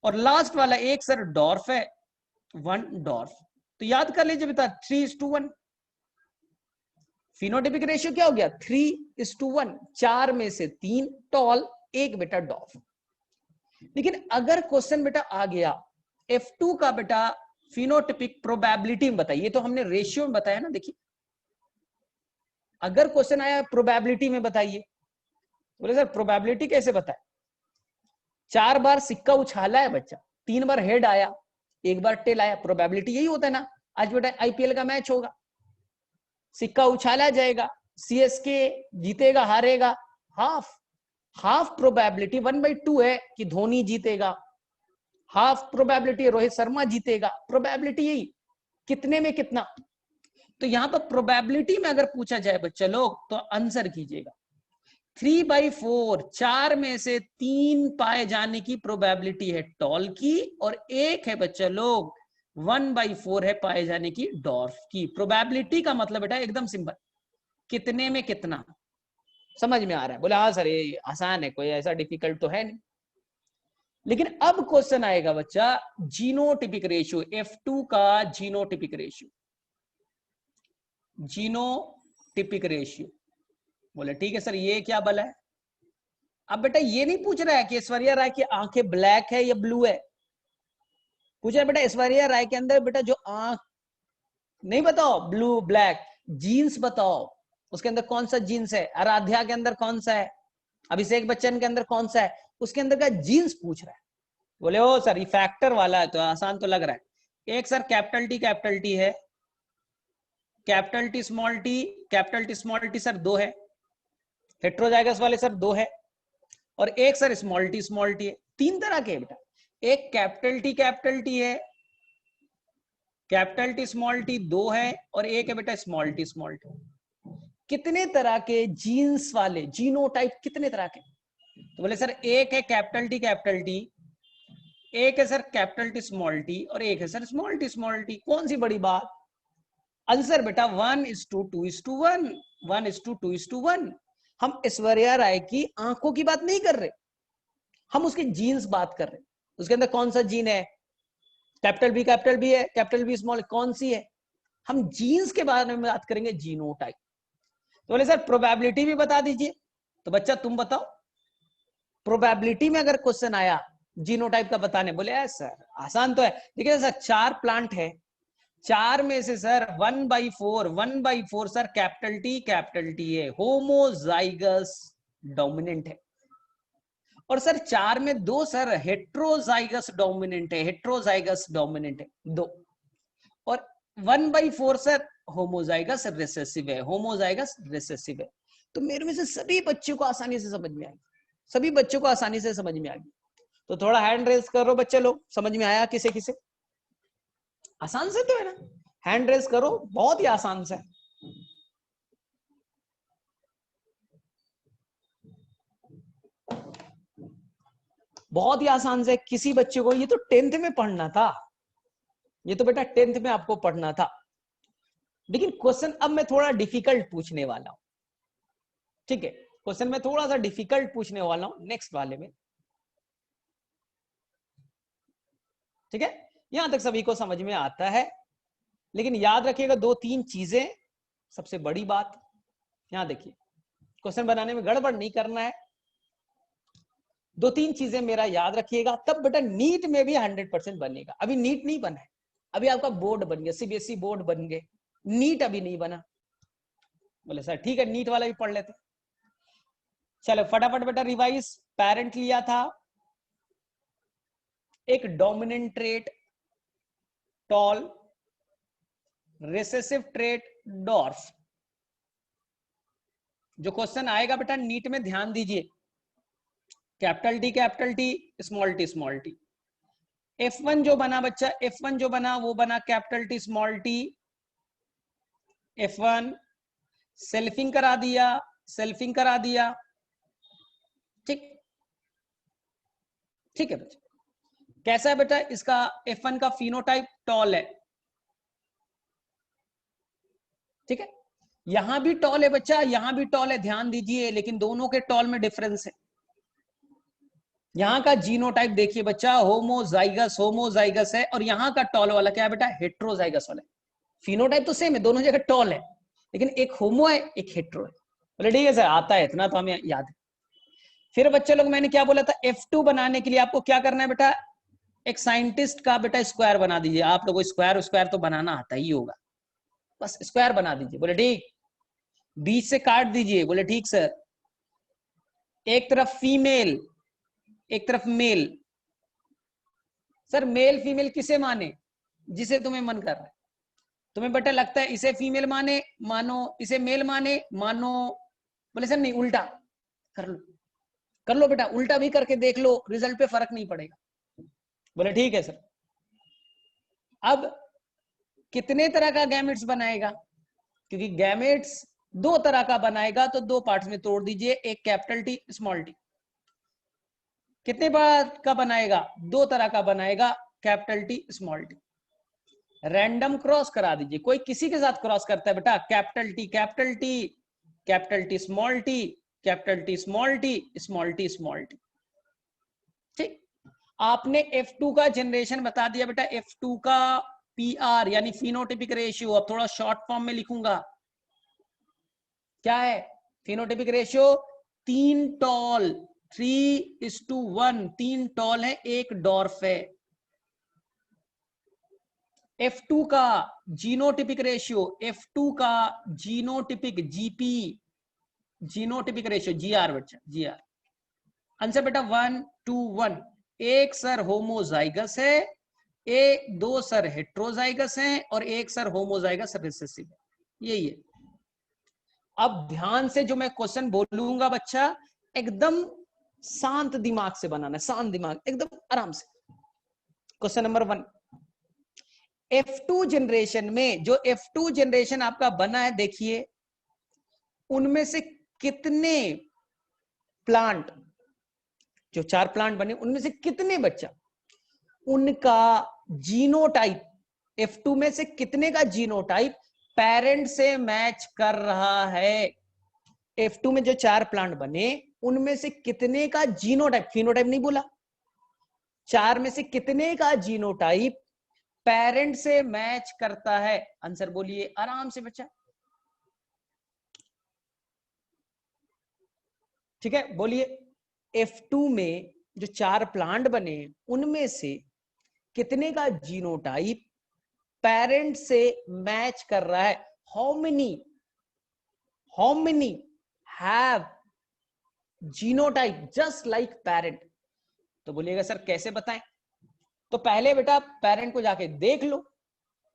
Speaker 1: और लास्ट वाला एक सर डॉर्फ है, 1 डॉर्फ। तो याद कर लीजिए बेटा 3:1, फिनोटिपिक रेशियो क्या हो गया 3:1, 4 में से 3 टॉल, 1 बेटा डॉफ। लेकिन अगर क्वेश्चन बेटा आ गया F2 का बेटा फिनोटिपिक प्रोबेबिलिटी में बताइए, तो हमने रेशियो में बताया ना। देखिए अगर क्वेश्चन आया प्रोबेबिलिटी में बताइए, बोले सर प्रोबेबिलिटी कैसे बताए? 4 बार सिक्का उछाला है बच्चा, 3 बार हेड आया, 1 बार टेल आया, प्रोबेबिलिटी यही होता है ना। आज बेटा आईपीएल का मैच होगा, सिक्का उछाला जाएगा, सीएसके जीतेगा हारेगा, हाफ प्रोबेबिलिटी 1/2 है कि धोनी जीतेगा, हाफ प्रोबेबिलिटी रोहित शर्मा जीतेगा, प्रोबेबिलिटी यही, कितने में कितना। तो यहां पर प्रोबेबिलिटी में अगर पूछा जाए बच्चा लोग, तो आंसर कीजिएगा 3/4, 4 में से 3 पाए जाने की प्रोबेबिलिटी है टॉल की, और 1 है बच्चा लोग 1/4 है पाए जाने की डॉर्फ की। प्रोबेबिलिटी का मतलब बेटा एकदम सिंपल, कितने में कितना। समझ में आ रहा है? बोले हाँ सर ये आसान है, कोई ऐसा डिफिकल्ट तो है नहीं। लेकिन अब क्वेश्चन आएगा बच्चा जीनोटिपिक रेशियो, F2 का जीनोटिपिक रेशियो, जीनोटिपिक रेशियो। बोले ठीक है सर ये क्या बल है? अब बेटा ये नहीं पूछ रहा है कि ऐश्वर्या राय की आंखें ब्लैक है या ब्लू है, पूछ रहा है बेटा ऐश्वर्या राय के अंदर बेटा जो आंख, नहीं बताओ ब्लू ब्लैक, जीन्स बताओ, उसके अंदर कौन सा जीन्स है, आराध्या के अंदर कौन सा है, अभिषेक बच्चन के अंदर कौन सा है, उसके अंदर का जीन्स पूछ रहा है। बोले ओ सर ये फैक्टर वाला है तो आसान तो लग रहा है। एक सर कैपिटल टी है, capital T small T sir 2 है, हेट्रोजाइगस वाले सर 2 है, और एक सर स्मॉल टी है। 3 तरह के बेटा, एक कैपिटल टी है, कैपिटल टी स्मॉल टी 2 है, और एक है बेटा स्मॉल टी। कितने तरह के जीन्स वाले, जीनोटाइप कितने तरह के? तो बोले सर एक है कैपिटल टी, एक है sir capital T small T, और एक है सर स्मॉल टी। कौन सी बड़ी बात? आंसर बेटा 1:2:1, 1:2:1। हम ऐश्वर्या राय की आंखों की बात नहीं कर रहे, हम उसकी जीन्स बात कर रहे। उसके अंदर कौन सा जीन है? कैपिटल बी है, कैपिटल बी स्मॉल, कौन सी है? हम जीन्स के बारे में बात करेंगे, जीनोटाइप। तो बोले सर प्रोबेबिलिटी भी बता दीजिए। तो बच्चा तुम बताओ, प्रोबेबिलिटी में अगर क्वेश्चन आया जीनोटाइप का बताने, बोले सर आसान तो है। देखिए सर 4 प्लांट है, 4 में से सर 1/4 सर कैपिटल टी है, होमोजाइगस डोमिनेंट है। और सर 4 में 2 सर हेट्रोजाइगस डोमिनेंट है 2, और 1/4 सर होमोजाइगस रिसेसिव है, तो मेरे में से सभी बच्चों को आसानी से समझ में आ गई, तो थोड़ा हैंड रेज करो बच्चे लोग, समझ में आया किसे किसे? आसान से तो है ना, हैंड रेज करो, बहुत ही आसान से। बहुत ही आसान से, किसी बच्चे को, ये तो 10th में पढ़ना था, ये तो बेटा 10th में आपको पढ़ना था। लेकिन क्वेश्चन अब मैं थोड़ा डिफिकल्ट पूछने वाला हूं, ठीक है? क्वेश्चन में थोड़ा सा डिफिकल्ट पूछने वाला हूं नेक्स्ट वाले में, ठीक है? यहां तक सभी को समझ में आता है। लेकिन याद रखिएगा 2-3 चीजें, सबसे बड़ी बात यहां देखिए, क्वेश्चन बनाने में गड़बड़ नहीं करना है। 2-3 चीजें मेरा याद रखिएगा, तब बेटा नीट में भी 100% बनेगा। अभी नीट नहीं बना है, अभी आपका बोर्ड बन गया, सीबीएसई बोर्ड बन गए, नीट अभी नहीं बना। बोले सर ठीक है नीट वाला भी पढ़ लेते। चलो फटाफट बेटा रिवाइज। पेरेंट लिया था, एक dominant trait tall, recessive trait dwarf. जो क्वेश्चन आएगा बेटा नीट में ध्यान दीजिए, capital T small T. F1 जो बना बच्चा, F1 जो बना वो बना capital T small T, F1 selfing करा दिया, ठीक है बच्चा। कैसा है बेटा इसका F1 का फिनोटाइप? टॉल है, ठीक है? यहां भी टॉल है बच्चा, यहां भी टॉल है, ध्यान दीजिए, लेकिन दोनों के टॉल में डिफरेंस है। यहां का जीनोटाइप देखिए बच्चा, होमोजाइगस है, और यहां का टॉल वाला क्या है बेटा? हेट्रोजाइगस वाला है। फिनोटाइप तो सेम है, दोनों जगह टॉल है, लेकिन एक होमो है एक हेट्रो है। बोले ठीक है सर, आता है इतना तो हमें याद है। फिर बच्चे लोग मैंने क्या बोला था, F2 बनाने के लिए आपको क्या करना है बेटा, एक साइंटिस्ट का बेटा स्क्वायर बना दीजिए। आप लोगों को स्क्वायर स्क्वायर तो बनाना आता ही होगा, बस स्क्वायर बना दीजिए। बोले ठीक। बीच से काट दीजिए। बोले ठीक सर। एक तरफ फीमेल एक तरफ मेल। सर मेल फीमेल किसे माने, जिसे तुम्हें मन कर रहा है। तुम्हें बेटा लगता है इसे फीमेल माने मानो, इसे मेल माने मानो। बोले सर नहीं, उल्टा कर लो, कर लो बेटा, उल्टा भी करके देख लो, रिजल्ट पे फर्क नहीं पड़ेगा। बोले ठीक है सर। अब कितने तरह का गैमेट्स बनाएगा, क्योंकि गैमेट्स दो तरह का बनाएगा तो दो पार्ट्स में तोड़ दीजिए, एक कैपिटल टी स्मॉल टी। कितने पार्ट का बनाएगा, दो तरह का बनाएगा, capital T small T. Random cross करा दीजिए, कोई किसी के साथ क्रॉस करता है बेटा, capital T capital T, capital T small T, capital T small T, small T small T. ठीक। आपने F2 का जनरेशन बता दिया बेटा, F2 का PR यानी फिनोटिपिक रेशियो। अब थोड़ा शॉर्ट फॉर्म में लिखूंगा, क्या है फिनोटिपिक रेशियो, 3 टॉल 3:1, 3 टॉल है एक डॉर्फ है। F2 का जीनोटिपिक रेशियो, F2 का genotypic GP, genotypic ratio GR बच्चा, GR। आंसर बेटा 1 2 1। एक सर होमोजाइगस है, दो सर हेट्रोजाइगस हैं और एक सर होमोजाइगस रिसेसिव है। यही है। अब ध्यान से जो मैं क्वेश्चन बोलूंगा बच्चा, एकदम शांत दिमाग से बनाना है, शांत दिमाग, एकदम आराम से। क्वेश्चन नंबर 1, F2 जनरेशन में जो F2 जनरेशन आपका बना है, देखिए उनमें से कितने प्लांट, जो 4 प्लांट बने उनमें से कितने बच्चा उनका जीनोटाइप, F2 में से कितने का जीनोटाइप पेरेंट से मैच कर रहा है। F2 में जो 4 प्लांट बने उनमें से कितने का जीनोटाइप, फिनोटाइप नहीं बोला, 4 में से कितने का जीनोटाइप पेरेंट से मैच करता है। आंसर बोलिए आराम से बच्चा, ठीक है बोलिए। F2 में जो 4 प्लांट बने उनमें से कितने का जीनोटाइप पेरेंट से मैच कर रहा है। How many have genotype just like parent. तो बोलिएगा सर कैसे बताएं, तो पहले बेटा पेरेंट को जाके देख लो।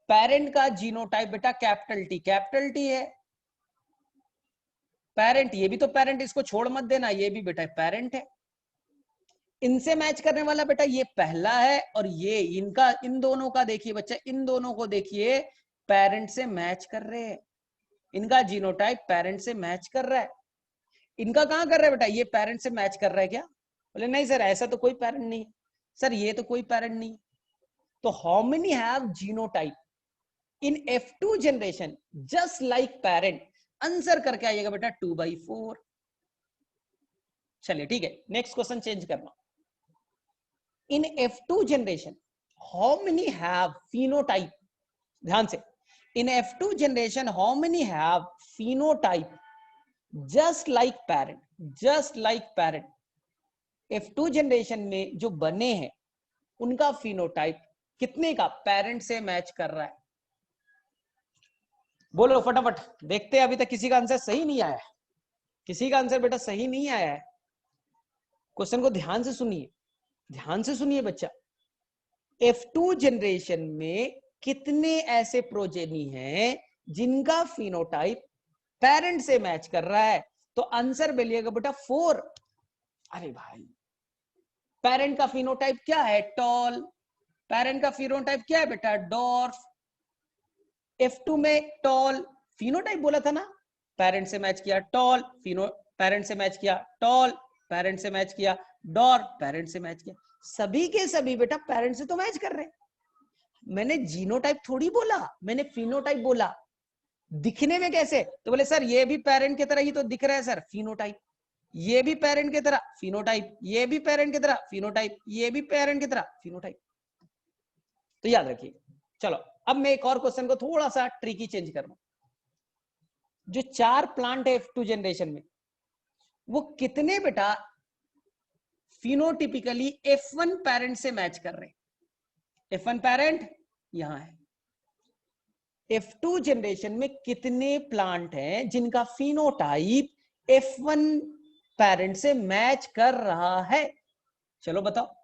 Speaker 1: पेरेंट का जीनोटाइप बेटा कैपिटल टी है। पेरेंट, ये भी तो पेरेंट, इसको छोड़ मत देना, ये भी बेटा पेरेंट है। इनसे मैच करने वाला बेटा ये पहला है, और ये इनका, इन दोनों का देखिए बच्चा, इन दोनों को देखिए पेरेंट से मैच कर रहे हैं। इनका जीनोटाइप पेरेंट से मैच कर रहा है। इनका कहां कर रहा है बेटा, ये पेरेंट से मैच कर रहा है क्या। बोले नहीं सर ऐसा तो कोई पेरेंट नहीं, सर ये तो कोई पेरेंट नहीं। तो how many have genotype in F2 generation just like parent. Answer करके आइएगा बेटा 2/4। चलिए ठीक है, नेक्स्ट क्वेश्चन चेंज करना। इन F2 generation how many have phenotype, ध्यान से, इन F2 generation how many have phenotype just like parent, just like parent. F2 generation में जो बने हैं उनका फिनोटाइप कितने का पेरेंट से मैच कर रहा है। बोलो फटाफट, देखते हैं अभी तक किसी का आंसर सही नहीं आया है, किसी का आंसर बेटा सही नहीं आया है। क्वेश्चन को ध्यान से सुनिए, ध्यान से सुनिए बच्चा। F2 जनरेशन में कितने ऐसे प्रोजेनी हैं जिनका फिनोटाइप पेरेंट से मैच कर रहा है। तो आंसर बोलिएगा बेटा 4। अरे भाई, पेरेंट का फिनोटाइप क्या है, टॉल। पेरेंट का फिनोटाइप क्या है बेटा, डॉर्फ। F2 में टॉल फिनोटाइप बोला था ना, पेरेंट से मैच किया टॉल, फिनो पेरेंट से मैच किया टॉल, पेरेंट से मैच किया डॉर्फ, पेरेंट से मैच किया। सभी के सभी बेटा पेरेंट से तो मैच कर रहे हैं। मैंने जीनोटाइप थोड़ी बोला, मैंने फिनोटाइप बोला। दिखने में कैसे, तो बोले सर ये भी पेरेंट की तरह ही तो दिख रहा है सर, फिनोटाइप। ये भी पेरेंट की तरह फिनोटाइप, ये भी पेरेंट की तरह फिनोटाइप, ये भी पेरेंट की तरह फिनोटाइप। तो याद रखिए। चलो अब मैं एक और क्वेश्चन को थोड़ा सा ट्रिकी चेंज कर रहा हूं। जो 4 प्लांट है F2 जनरेशन में, वो कितने बेटा फिनोटिपिकली F1 पैरेंट से मैच कर रहे हैं। F1 पैरेंट यहां है। F2 जनरेशन में कितने प्लांट हैं जिनका फिनोटाइप F1 पैरेंट से मैच कर रहा है? चलो बताओ।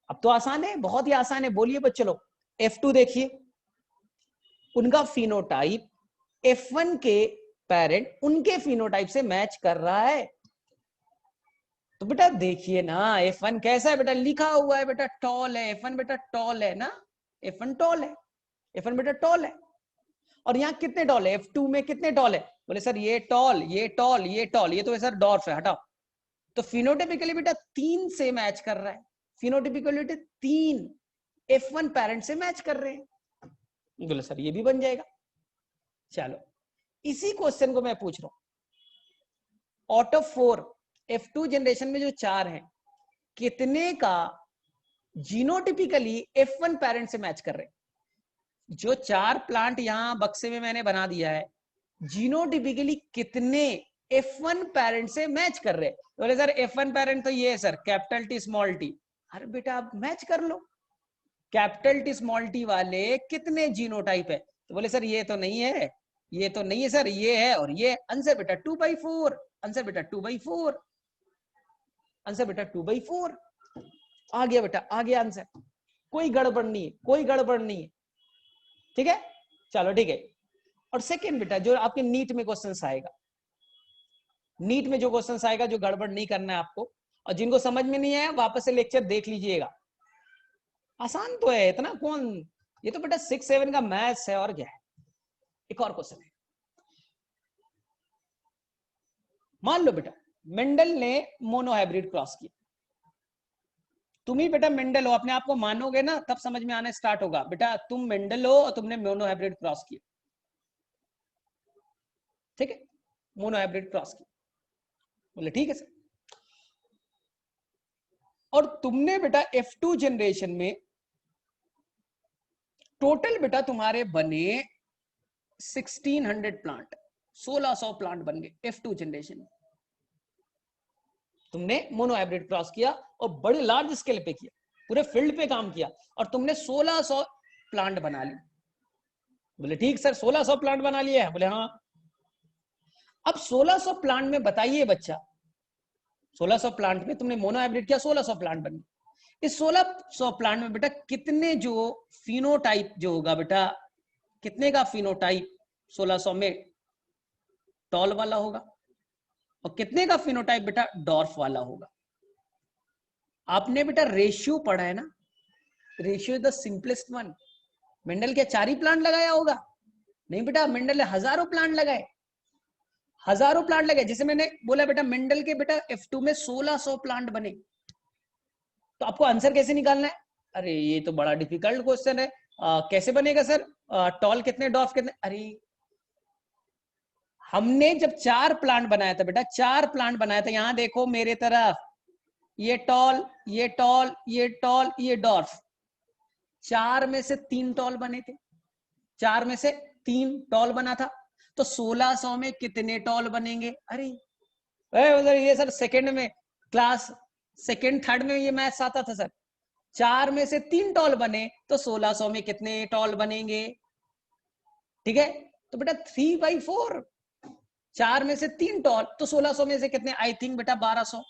Speaker 1: अब तो आसान है, बहुत ही आसान है, बोलिए बच्चे लोग। F2 देखिए, उनका फिनोटाइप F1 के पेरेंट उनके फिनोटाइप से मैच कर रहा है। तो बेटा देखिए ना, F1 कैसा है बेटा, लिखा हुआ है बेटा टॉल है। F1 बेटा टॉल है ना, F1 टॉल है, F1 बेटा टॉल है। और यहाँ कितने टॉल है? F2 में कितने टॉल है? बोले सर ये टॉल, ये टॉल, ये टॉल, ये तो सर डॉर्फ है, हटाओ। तो फिनोटिपिकली बेटा 3 से मैच कर रहा है। फिनोटिपिकली 3 F1 पैरेंट से मैच कर रहे हैं। बोले सर ये भी बन जाएगा। चलो इसी क्वेश्चन को मैं पूछ रहा हूं, आउट ऑफ 4 F2 जनरेशन में जो 4 हैं, कितने का जीनोटिपिकली F1 पैरेंट से मैच कर रहे हैं? जो 4 प्लांट यहां बक्से में मैंने बना दिया है, जीनोटिपिकली कितने F1 पैरेंट से मैच कर रहे हैं? बोले सर F1 पैरेंट तो ये है sir, capital T small T. अरे बेटा आप मैच कर लो, कैपिटल टी स्मॉल टी वाले कितने जीनोटाइप है? तो बोले सर ये तो नहीं है, ये तो नहीं है सर, ये है और ये। आंसर बेटा 2/4, आंसर बेटा 2/4, आंसर बेटा 2/4। आ गया बेटा, आ गया आंसर, कोई गड़बड़ नहीं है, कोई गड़बड़ नहीं है। ठीक है, चलो ठीक है। और सेकेंड बेटा, जो आपके नीट में क्वेश्चन आएगा, नीट में जो क्वेश्चन आएगा, जो गड़बड़ नहीं करना है आपको, और जिनको समझ में नहीं आया वापस से लेक्चर देख लीजिएगा। आसान तो है, इतना कौन, ये तो बेटा 6-7 का मैथ्स है और क्या है। एक और क्वेश्चन है, मान लो बेटा मेंडल ने मोनोहाइब्रिड क्रॉस किया। तुम ही बेटा मेंडल हो, अपने आप को मानोगे ना तब समझ में आना स्टार्ट होगा। बेटा तुम मेंडल हो और तुमने मोनोहाइब्रिड क्रॉस किया, ठीक है, मोनोहाइब्रिड क्रॉस किया। बोले ठीक है सर। और तुमने बेटा F2 जनरेशन में टोटल बेटा तुम्हारे बने 1600 प्लांट, 1600 प्लांट बन गए F2 जनरेशन में। तुमने मोनोहाइब्रिड क्रॉस किया और बड़े लार्ज स्केल पे किया, पूरे फील्ड पे काम किया, और तुमने 1600 प्लांट बना ली। बोले ठीक सर 1600 प्लांट बना लिए हैं? बोले हाँ। अब 1600 प्लांट में बताइए बच्चा, 1600 प्लांट में तुमने मोनोहाइब्रिड किया, 1600 प्लांट बन गए। इस 1600 प्लांट में बेटा कितने जो फिनोटाइप जो होगा बेटा, कितने का फिनोटाइप 1600 में टॉल वाला होगा, और कितने का फिनोटाइप बेटा डॉर्फ वाला होगा? आपने बेटा रेशियो पढ़ा है ना, ratio is the simplest one. Mendel क्या 4 ही प्लांट लगाया होगा? नहीं बेटा, मेंडल ने हजारों प्लांट लगाए, हजारों प्लांट लगाए। जैसे मैंने बोला बेटा मेंडल के बेटा F2 में 1600 प्लांट बने। तो आपको आंसर कैसे निकालना है? अरे ये तो बड़ा डिफिकल्ट क्वेश्चन है, कैसे बनेगा सर, टॉल कितने डॉर्फ कितने? अरे हमने जब 4 प्लांट बनाया था बेटा, 4 प्लांट बनाया था, यहां देखो मेरे तरफ, ये टॉल, ये टॉल, ये टॉल, ये डॉर्फ। 4 में से 3 टॉल बने थे, 4 में से 3 टॉल बना था। तो 1600 में कितने टॉल बनेंगे? अरे ये सर सेकंड में क्लास, सेकंड थर्ड में ये मैथ्स आता था सर। 4 में से 3 टॉल बने तो 1600 में कितने टॉल बनेंगे? ठीक है, तो बेटा 3/4, 4 में से 3 टॉल तो 1600 में से कितने? आई थिंक बेटा 1200।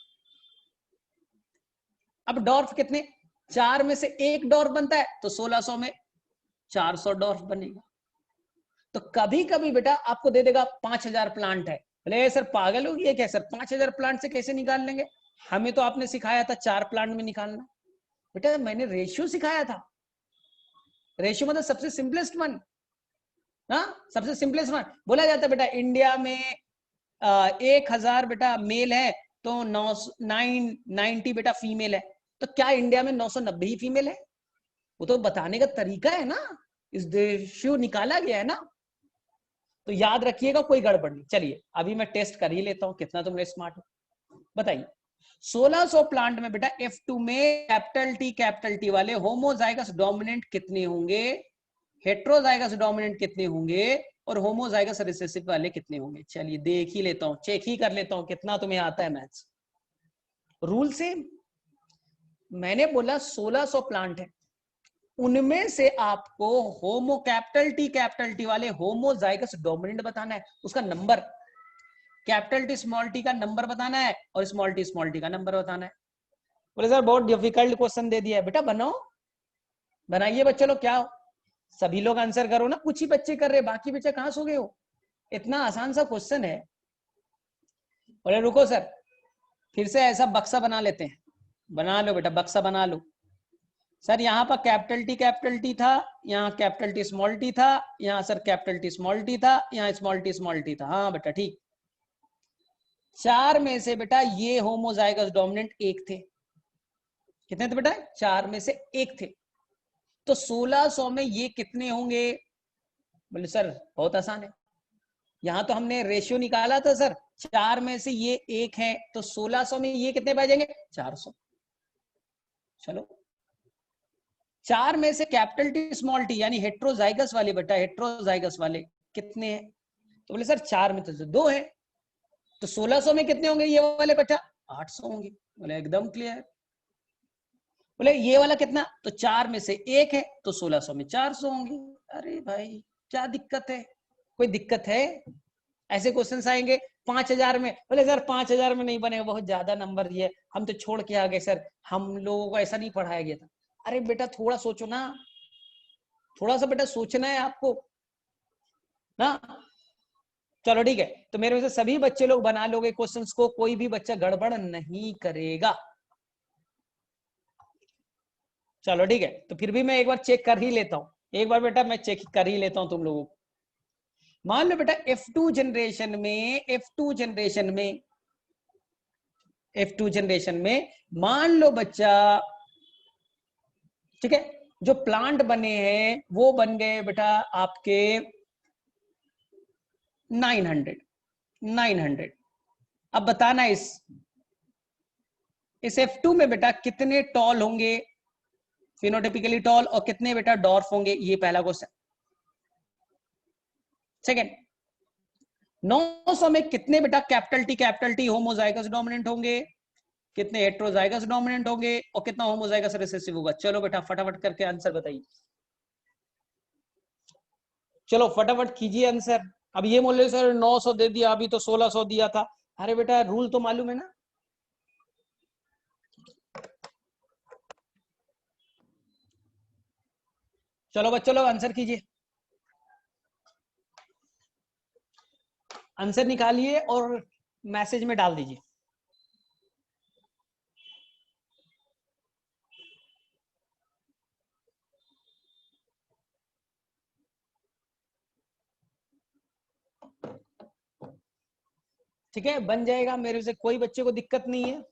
Speaker 1: अब डॉर्फ कितने? 4 में से 1 डॉर्फ बनता है तो 1600 में 400 डॉर्फ बनेगा। तो कभी कभी बेटा आपको दे देगा 5000 प्लांट है, बोले सर पागल हो गया क्या सर, 5000 प्लांट से कैसे निकाल लेंगे? हमें तो आपने सिखाया था 4 प्लांट में निकालना। बेटा मैंने रेशियो सिखाया था, रेशियो मतलब सबसे सिंपलेस्ट वन, हाँ सबसे सिंपलेस्ट वन। बोला जाता है बेटा इंडिया में 1000 बेटा मेल है तो 990 बेटा फीमेल है। तो क्या इंडिया में 990 ही फीमेल है? वो तो बताने का तरीका है ना, इस रेशियो निकाला गया है ना। तो याद रखिएगा, कोई गड़बड़ नहीं। चलिए अभी मैं टेस्ट कर ही लेता हूं कितना तुम स्मार्ट हो। बताइए 1600 प्लांट में बेटा F2 में कैपिटल टी वाले होमोजाइगस डोमिनेंट कितने होंगे, हेट्रोजाइगस डोमिनेंट कितने होंगे, और होमोजाइगस रिसेसिव वाले कितने होंगे। चलिए देख ही लेता हूं, चेक ही कर लेता हूं कितना तुम्हें आता है मैथ्स। रूल से मैंने बोला 1600 प्लांट है, उनमें से आपको होमो कैपिटल टी वाले होमोजाइगस डोमिनेंट बताना है, उसका number capital T small T का नंबर बताना है और स्मॉल टी का नंबर बताना है। बोले सर बहुत डिफिकल्ट क्वेश्चन दे दिया है। बेटा बनाओ, बनाइए बच्चे लोग, क्या हो सभी लोग आंसर करो ना, कुछ ही बच्चे कर रहे, बाकी बच्चे कहां सो गए हो, इतना आसान सा क्वेश्चन है। बोले रुको सर फिर से ऐसा बक्सा बना लेते हैं। बना लो बेटा बक्सा बना लो। सर यहाँ पर कैपिटल टी था, यहाँ कैपिटल टी स्मॉल टी था, यहाँ sir capital T small T था, यहाँ स्मॉल टी था। हाँ बेटा ठीक। चार में से बेटा ये होमोजाइगस डोमिनेंट एक थे। कितने थे बेटा? चार में से एक थे। तो 1600 में ये कितने होंगे? बोले सर बहुत आसान है, यहां तो हमने रेशियो निकाला था सर, चार में से ये एक है तो 1600 में ये कितने पाए जाएंगे? 400। चलो चार में से कैपिटल टी स्मॉल टी यानी हेट्रोजाइगस वाले बेटा, हेट्रोजाइगस वाले कितने हैं? तो बोले सर चार में तो दो है, तो 1600 में कितने होंगे ये वाले बेटा? 800 होंगे। बोले एकदम क्लियर। बोले ये वाला कितना? तो चार में से एक है तो 1600 में 400 होंगे। अरे भाई क्या दिक्कत है, कोई दिक्कत है? ऐसे क्वेश्चंस आएंगे 5000 में, बोले सर 5000 में नहीं बनेगा, बहुत ज्यादा नंबर दिए, हम तो छोड़ के आ गए सर, हम लोगों को ऐसा नहीं पढ़ाया गया था। अरे बेटा थोड़ा सोचो ना, थोड़ा सा बेटा सोचना है आपको ना। चलो ठीक है, तो मेरे से सभी बच्चे लोग बना लोगे क्वेश्चंस को, कोई भी बच्चा गड़बड़ नहीं करेगा। चलो ठीक है, तो फिर भी मैं एक बार चेक कर ही लेता हूं, एक बार बेटा मैं चेक कर ही लेता हूं तुम लोगों को। मान लो बेटा F2 जनरेशन में, F2 जनरेशन में मान लो बच्चा, ठीक है, जो प्लांट बने हैं वो बन गए बेटा आपके 900। अब बताना इस F2 में बेटा कितने टॉल होंगे, फिनोटाइपिकली टॉल, और कितने बेटा डॉर्फ होंगे, ये पहला क्वेश्चन। सेकंड, 900 में कितने बेटा कैपिटल टी होमोजाइगस डोमिनेंट होंगे, कितने हेट्रोजाइगस डोमिनेंट होंगे, और कितना होमोजाइगस रिसेसिव होगा। चलो बेटा फटाफट करके आंसर बताइए, चलो फटाफट कीजिए आंसर। अब ये बोले सर 900 दे दिया, अभी तो 1600 दिया था। अरे बेटा रूल तो मालूम है ना। चलो बच्चों लोग आंसर कीजिए, आंसर निकालिए और मैसेज में डाल दीजिए। ठीक है बन जाएगा, मेरे से कोई बच्चे को दिक्कत नहीं है,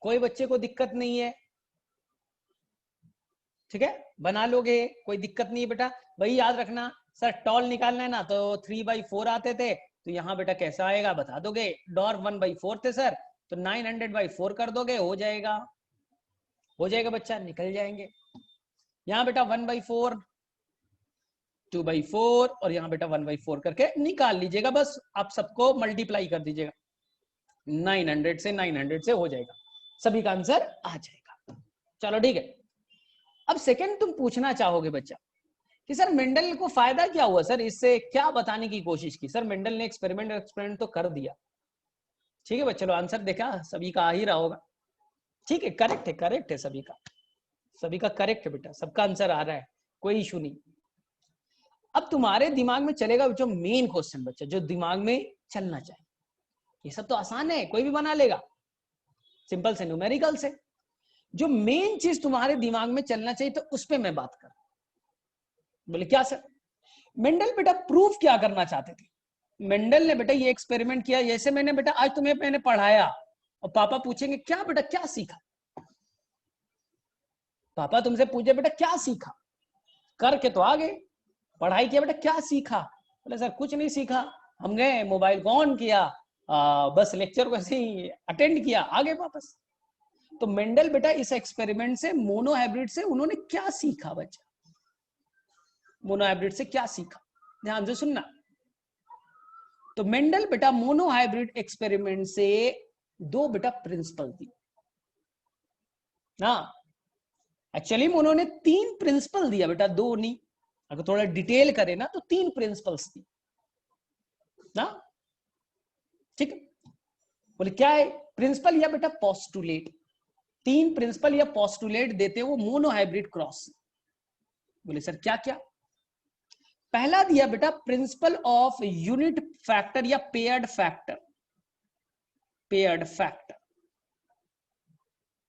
Speaker 1: कोई बच्चे को दिक्कत नहीं है। ठीक है बना लोगे, कोई दिक्कत नहीं है बेटा। वही याद रखना सर, टॉल निकालना है ना तो 3/4 आते थे, तो यहाँ बेटा कैसा आएगा बता दोगे, डॉर्फ 1/4 थे सर, तो 900/4 कर दोगे, हो जाएगा बच्चा, निकल जाएंगे। यहाँ बेटा 1/4, 2/4 और यहाँ बेटा 1/4 करके निकाल लीजिएगा, बस आप सबको मल्टीप्लाई कर दीजिएगा, 900 से हो जाएगा, सभी का आंसर आ जाएगा। चलो ठीक है। अब सेकंड तुम पूछना चाहोगे बच्चा कि सर मेंडल को फायदा क्या हुआ, सर इससे क्या बताने की कोशिश की। सर मेंडल ने एक्सपेरिमेंट तो कर दिया, ठीक है बच्चा, चलो आंसर देखा सभी का आ ही रहा होगा। ठीक है करेक्ट है सभी का करेक्ट है बेटा, सबका आंसर आ रहा है, कोई इशू नहीं। अब तुम्हारे दिमाग में चलेगा जो मेन क्वेश्चन बच्चा, जो दिमाग में चलना चाहिए, ये सब तो आसान है, कोई भी बना लेगा, सिंपल से न्यूमेरिकल से। जो मेन चीज तुम्हारे दिमाग में चलना चाहिए तो उस पर मैं बात कर। बोले क्या सर? मेंडल बेटा प्रूफ क्या करना चाहते थे? मेंडल ने बेटा ये एक्सपेरिमेंट किया, जैसे मैंने आज तुम्हें मैंने पढ़ाया, और पापा पूछेंगे क्या बेटा क्या सीखा, पापा तुमसे पूछे बेटा क्या सीखा, करके तो आ गए, पढ़ाई किया बेटा क्या सीखा, बोले सर कुछ नहीं सीखा, हम गए मोबाइल को ऑन किया, बस लेक्चर को ऐसे ही अटेंड किया, आ गए वापस। तो मेंडल बेटा इस एक्सपेरिमेंट से, मोनोहाइब्रिड से उन्होंने क्या सीखा बच्चा, मोनोहाइब्रिड से क्या सीखा, ध्यान से सुनना। तो मेंडल बेटा मोनोहाइब्रिड एक्सपेरिमेंट से दो बेटा प्रिंसिपल दी। हाँ, एक्चुअली में उन्होंने तीन प्रिंसिपल दिया बेटा, दो नहीं। अगर थोड़ा डिटेल करे ना तो तीन प्रिंसिपल्स दी ना, ठीक है। बोले क्या है प्रिंसिपल या बेटा पोस्टुलेट, तीन प्रिंसिपल या पोस्टुलेट देते वो मोनोहाइब्रिड क्रॉस। बोले सर क्या क्या? पहला दिया बेटा प्रिंसिपल ऑफ यूनिट फैक्टर या पेयर्ड फैक्टर। पेयर्ड फैक्टर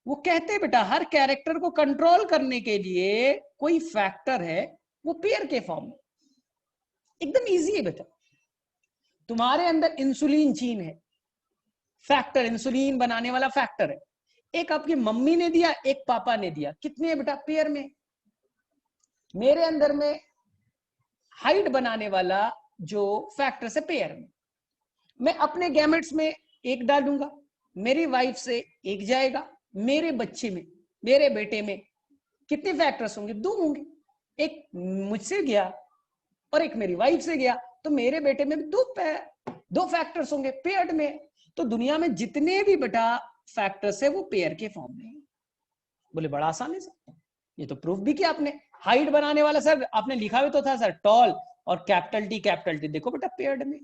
Speaker 1: वो कहते हैं बेटा हर कैरेक्टर को कंट्रोल करने के लिए कोई फैक्टर है वो पेयर के फॉर्म में। एकदम इजी है बेटा। तुम्हारे अंदर इंसुलिन जीन है, फैक्टर इंसुलिन बनाने वाला फैक्टर है। एक आपकी मम्मी ने दिया, एक पापा ने दिया, कितने है बेटा पेयर में। मेरे अंदर में हाइट बनाने वाला जो फैक्टर से पेयर में, मैं अपने गैमेट्स में एक डालूंगा, मेरी वाइफ से एक जाएगा, मेरे बच्चे में, मेरे बेटे में कितने फैक्टर्स होंगे? दो होंगे। एक मुझसे गया और एक मेरी वाइफ से गया, तो मेरे बेटे में दो फैक्टर्स होंगे पेयर्ड में। तो दुनिया में जितने भी बेटा फैक्टर्स है वो पेयर के फॉर्म में। बोले बड़ा आसान है सर, ये तो प्रूफ भी किया आपने। हाइट बनाने वाला सर आपने लिखा भी तो था सर, टॉल और कैपिटल टी, देखो बेटा पेयर्ड में।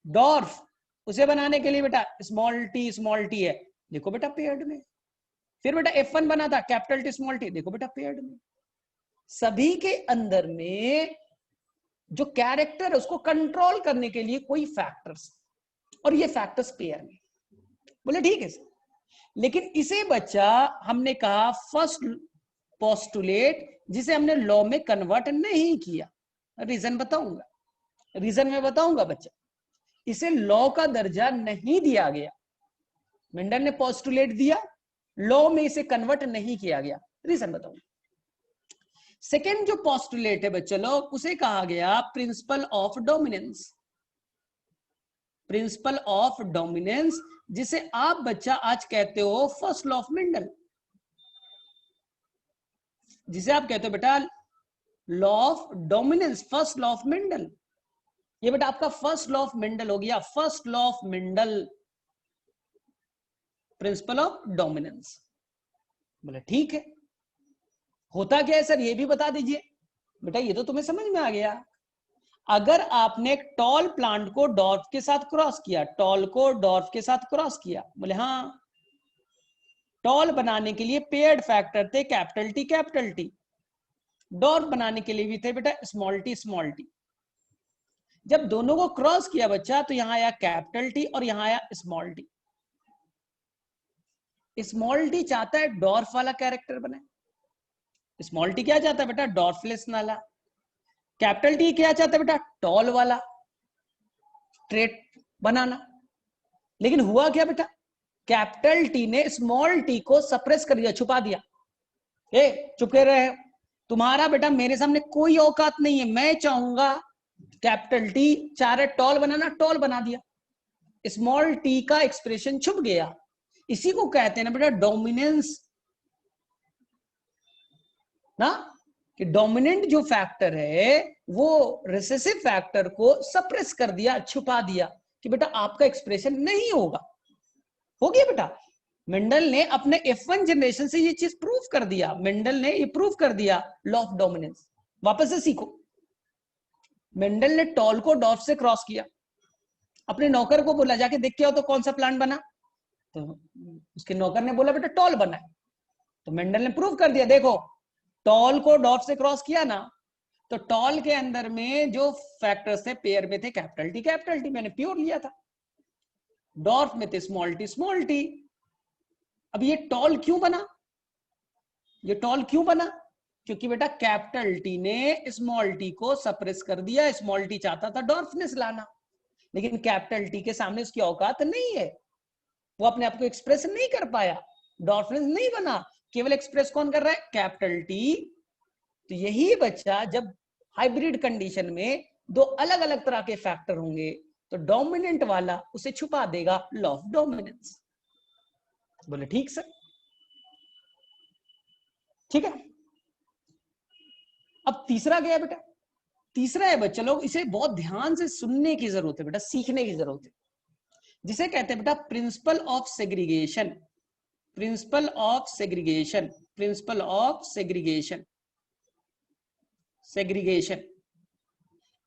Speaker 1: डॉर्फ उसे बनाने के लिए बेटा स्मॉल टी है, देखो बेटा पेयर्ड में। फिर बेटा F1 बना था कैपिटल टी स्मॉल टी, देखो बेटा पेयर्ड में। सभी के अंदर में जो कैरेक्टर है उसको कंट्रोल करने के लिए कोई फैक्टर्स, और ये फैक्टर्स पेयर में। बोले ठीक है सर, लेकिन इसे बच्चा हमने कहा फर्स्ट पोस्टुलेट, जिसे हमने लॉ में कन्वर्ट नहीं किया। रीजन बताऊंगा, रीजन में बताऊंगा बच्चा। इसे लॉ का दर्जा नहीं दिया गया, मेंडल ने पोस्टुलेट दिया, लॉ में इसे कन्वर्ट नहीं किया गया। रीजन बताऊंगा। सेकेंड जो पोस्टुलेट है बच्चे लोग, उसे कहा गया principle of dominance. Principle of dominance, जिसे आप बच्चा आज कहते हो फर्स्ट लॉ ऑफ मेंडल, जिसे आप कहते हो बेटा law of dominance, first law of Mendel. ये बेटा आपका फर्स्ट लॉ ऑफ मेंडल हो गया, first law of Mendel, principle of dominance. बोले ठीक है, होता क्या है सर ये भी बता दीजिए। बेटा ये तो तुम्हें समझ में आ गया। अगर आपने एक टॉल प्लांट को डॉर्फ के साथ क्रॉस किया, टॉल को डॉर्फ के साथ क्रॉस किया, बोले हाँ, टॉल बनाने के लिए पेयर्ड फैक्टर थे कैपिटल टी, डॉर्फ बनाने के लिए भी थे बेटा स्मॉल टी। जब दोनों को क्रॉस किया बच्चा तो यहां आया कैपिटल टी और यहां आया स्मॉल टी। स्मॉल टी चाहता है डॉर्फ वाला कैरेक्टर बने, स्मॉल टी क्या चाहता है बेटा डॉर्फलेस वाला, कैपिटल टी क्या चाहता है बेटा टॉल वाला ट्रेट बनाना। लेकिन हुआ क्या बेटा, कैपिटल टी ने स्मॉल टी को सप्रेस कर दिया, छुपा दिया। चुपके रहे, तुम्हारा बेटा मेरे सामने कोई औकात नहीं है। मैं चाहूंगा कैपिटल टी चाह रहे टॉल बनाना, टॉल बना दिया, स्मॉल टी का एक्सप्रेशन छुप गया। इसी को कहते हैं ना बेटा डोमिनेंस ना, कि डोमिनेंट जो फैक्टर है वो रिसेसिव फैक्टर को सप्रेस कर दिया, छुपा दिया कि बेटा आपका एक्सप्रेशन नहीं होगा। हो गया बेटा। मेंडल ने अपने F1 जनरेशन से ये चीज प्रूव कर दिया, मेंडल ने ये प्रूव कर दिया लॉ ऑफ डोमिनेंस। वापस से सीखो, मेंडल ने टॉल को डॉर्फ से क्रॉस किया, अपने नौकर को बोला जाके देख के आओ तो कौन सा प्लांट बना, तो उसके नौकर ने बोला बेटा टॉल बना है। तो मेंडल ने प्रूव कर दिया, देखो टॉल को डॉर्फ से क्रॉस किया ना, तो टॉल के अंदर में जो फैक्टर्स थे पेयर में थे कैपिटल टी, मैंने प्योर लिया था। डॉर्फ में थे स्मॉल टी। अब ये टॉल क्यों बना, ये टॉल क्यों बना? क्योंकि बेटा कैपिटल टी ने स्मॉल टी को सप्रेस कर दिया। स्मॉल टी चाहता था डॉर्फनेस लाना, लेकिन कैपिटल टी के सामने उसकी औकात नहीं है, वो अपने आप को एक्सप्रेस नहीं कर पाया, डॉर्फनेस नहीं बना। केवल एक्सप्रेस कौन कर रहा है, कैपिटल टी। तो यही बच्चा जब हाइब्रिड कंडीशन में दो अलग अलग तरह के फैक्टर होंगे तो डोमिनेंट वाला उसे छुपा देगा, लॉ ऑफ डोमिनेंस। बोले ठीक सर, ठीक है। अब तीसरा गया बेटा, तीसरा है बच्चा लोग, इसे बहुत ध्यान से सुनने की जरूरत है बेटा, सीखने की जरूरत है, जिसे कहते हैं बेटा principle of segregation, principle of segregation, principle of segregation, segregation.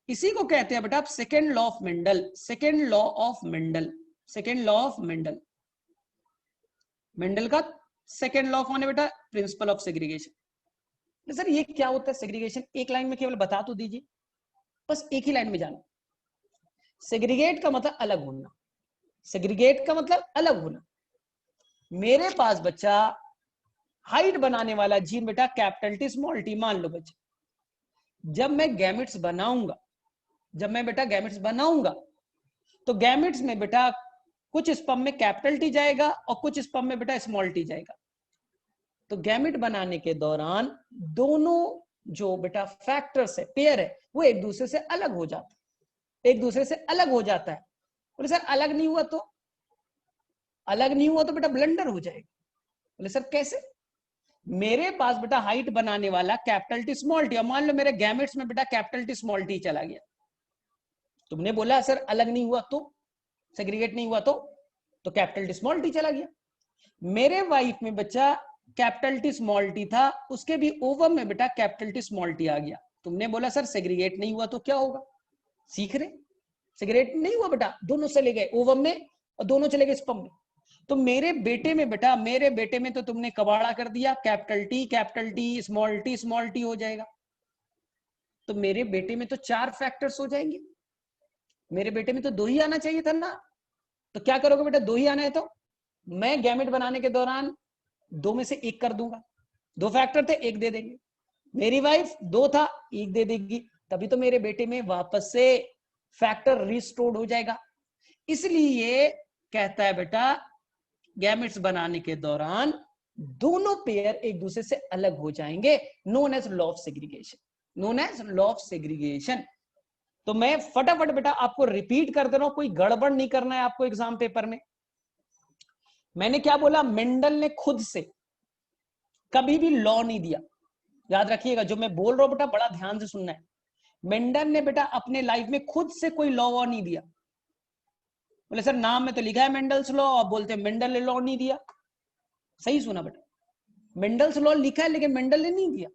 Speaker 1: इसी को कहते हैं बेटा second law of Mendel, second law of Mendel, second law of Mendel. Mendel का सेकेंड लॉ कौन है बेटा? Principle of segregation. सर ये क्या होता है सेग्रीगेशन? एक लाइन में केवल बता तो दीजिए, बस एक ही लाइन में जानो। सेग्रीगेट का मतलब अलग होना, सेग्रीगेट का मतलब अलग होना। मेरे पास बच्चा हाइट बनाने वाला जीन बेटा कैपिटल टी स्मॉल टी, मान लो बच्चा, जब मैं गैमेट्स बनाऊंगा, जब मैं बेटा गैमेट्स बनाऊंगा, तो गैमेट्स में बेटा कुछ स्पर्म में कैपिटल टी जाएगा और कुछ स्पर्म में बेटा स्मॉल टी जाएगा। तो गैमेट बनाने के दौरान दोनों जो बेटा फैक्टर्स है, पेयर है, वो एक दूसरे से अलग हो जाता है, एक दूसरे से अलग हो जाता है। बोले सर अलग नहीं हुआ तो? अलग नहीं हुआ तो बेटा ब्लंडर हो जाएगा। बोले सर कैसे? मेरे पास बेटा हाइट बनाने वाला कैपिटल टी स्मॉल टी, और मान लो मेरे गैमेट्स में बेटा कैपिटल टी स्मॉल टी चला गया। तुमने बोला सर अलग नहीं हुआ तो, सेग्रीगेट नहीं हुआ तो कैपिटल टी स्मॉल टी चला गया। मेरे वाइफ में बच्चा कैपिटल टी स्मॉल टी था, उसके भी ओवम में बेटा कैपिटल टी स्मॉल टी आ गया। तुमने बोला सर सेग्रीगेट नहीं हुआ तो क्या होगा? सीख रहे, सेग्रीगेट नहीं हुआ बेटा, दोनों चले गए ओवम में और दोनों चले गए स्पर्म में। तो मेरे बेटे में बेटा, मेरे बेटे में तो तुमने कबाड़ा कर दिया, कैपिटल टी स्मॉल टी हो जाएगा। तो मेरे बेटे में तो 4 फैक्टर्स हो जाएंगे, मेरे बेटे में तो 2 ही आना चाहिए था ना। तो क्या करोगे बेटा? 2 ही आना है तो मैं गैमेट बनाने के दौरान 2 में से 1 कर दूंगा। 2 फैक्टर थे, 1 दे देंगे। मेरी वाइफ 2 था, 1 दे देगी, तभी तो मेरे बेटे में वापस से फैक्टर रिस्टोर्ड हो जाएगा। इसलिए कहता है बेटा गैमेट्स बनाने के दौरान दोनों पेयर एक दूसरे से अलग हो जाएंगे, known as law of segregation, known as law of segregation. तो मैं फटाफट बेटा आपको रिपीट कर दे रहा हूं, कोई गड़बड़ नहीं करना है आपको एग्जाम पेपर में। मैंने क्या बोला? मेंडल ने खुद से कभी भी लॉ नहीं दिया, याद रखिएगा जो मैं बोल रहा हूं बेटा बड़ा ध्यान से सुनना है। मेंडल ने बेटा अपने लाइफ में खुद से कोई लॉ नहीं दिया। बोले सर नाम में तो लिखा है मेंडल्स लॉ, और बोलते हैं मेंडल ने लॉ नहीं दिया। सही सुना बेटा, मेंडल्स लॉ लिखा है लेकिन मेंडल ने नहीं दिया।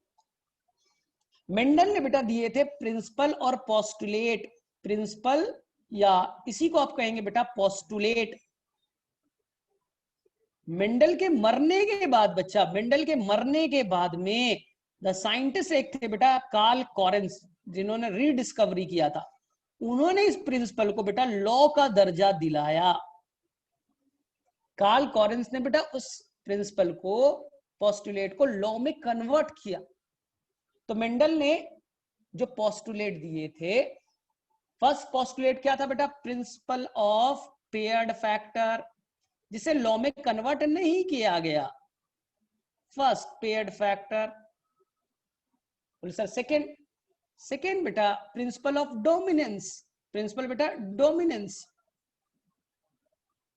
Speaker 1: मेंडल ने बेटा दिए थे प्रिंसिपल और पोस्टुलेट, प्रिंसिपल या इसी को आप कहेंगे बेटा पोस्टुलेट। मेंडल के मरने के बाद बच्चा, मेंडल के मरने के बाद में द साइंटिस्ट एक थे बेटा कार्ल कॉरेंस, जिन्होंने रीडिस्कवरी किया था, उन्होंने इस प्रिंसिपल को बेटा लॉ का दर्जा दिलाया। कार्ल कॉरेंस ने बेटा उस प्रिंसिपल को, पोस्टुलेट को लॉ में कन्वर्ट किया। तो मेंडल ने जो पोस्टुलेट दिए थे, फर्स्ट पोस्टुलेट क्या था बेटा? प्रिंसिपल ऑफ पेयर्ड फैक्टर, जिसे लॉ में कन्वर्ट नहीं किया गया। First paired factor. Sir second बेटा प्रिंसिपल ऑफ डोमिनेंस, प्रिंसिपल बेटा डोमिनेंस,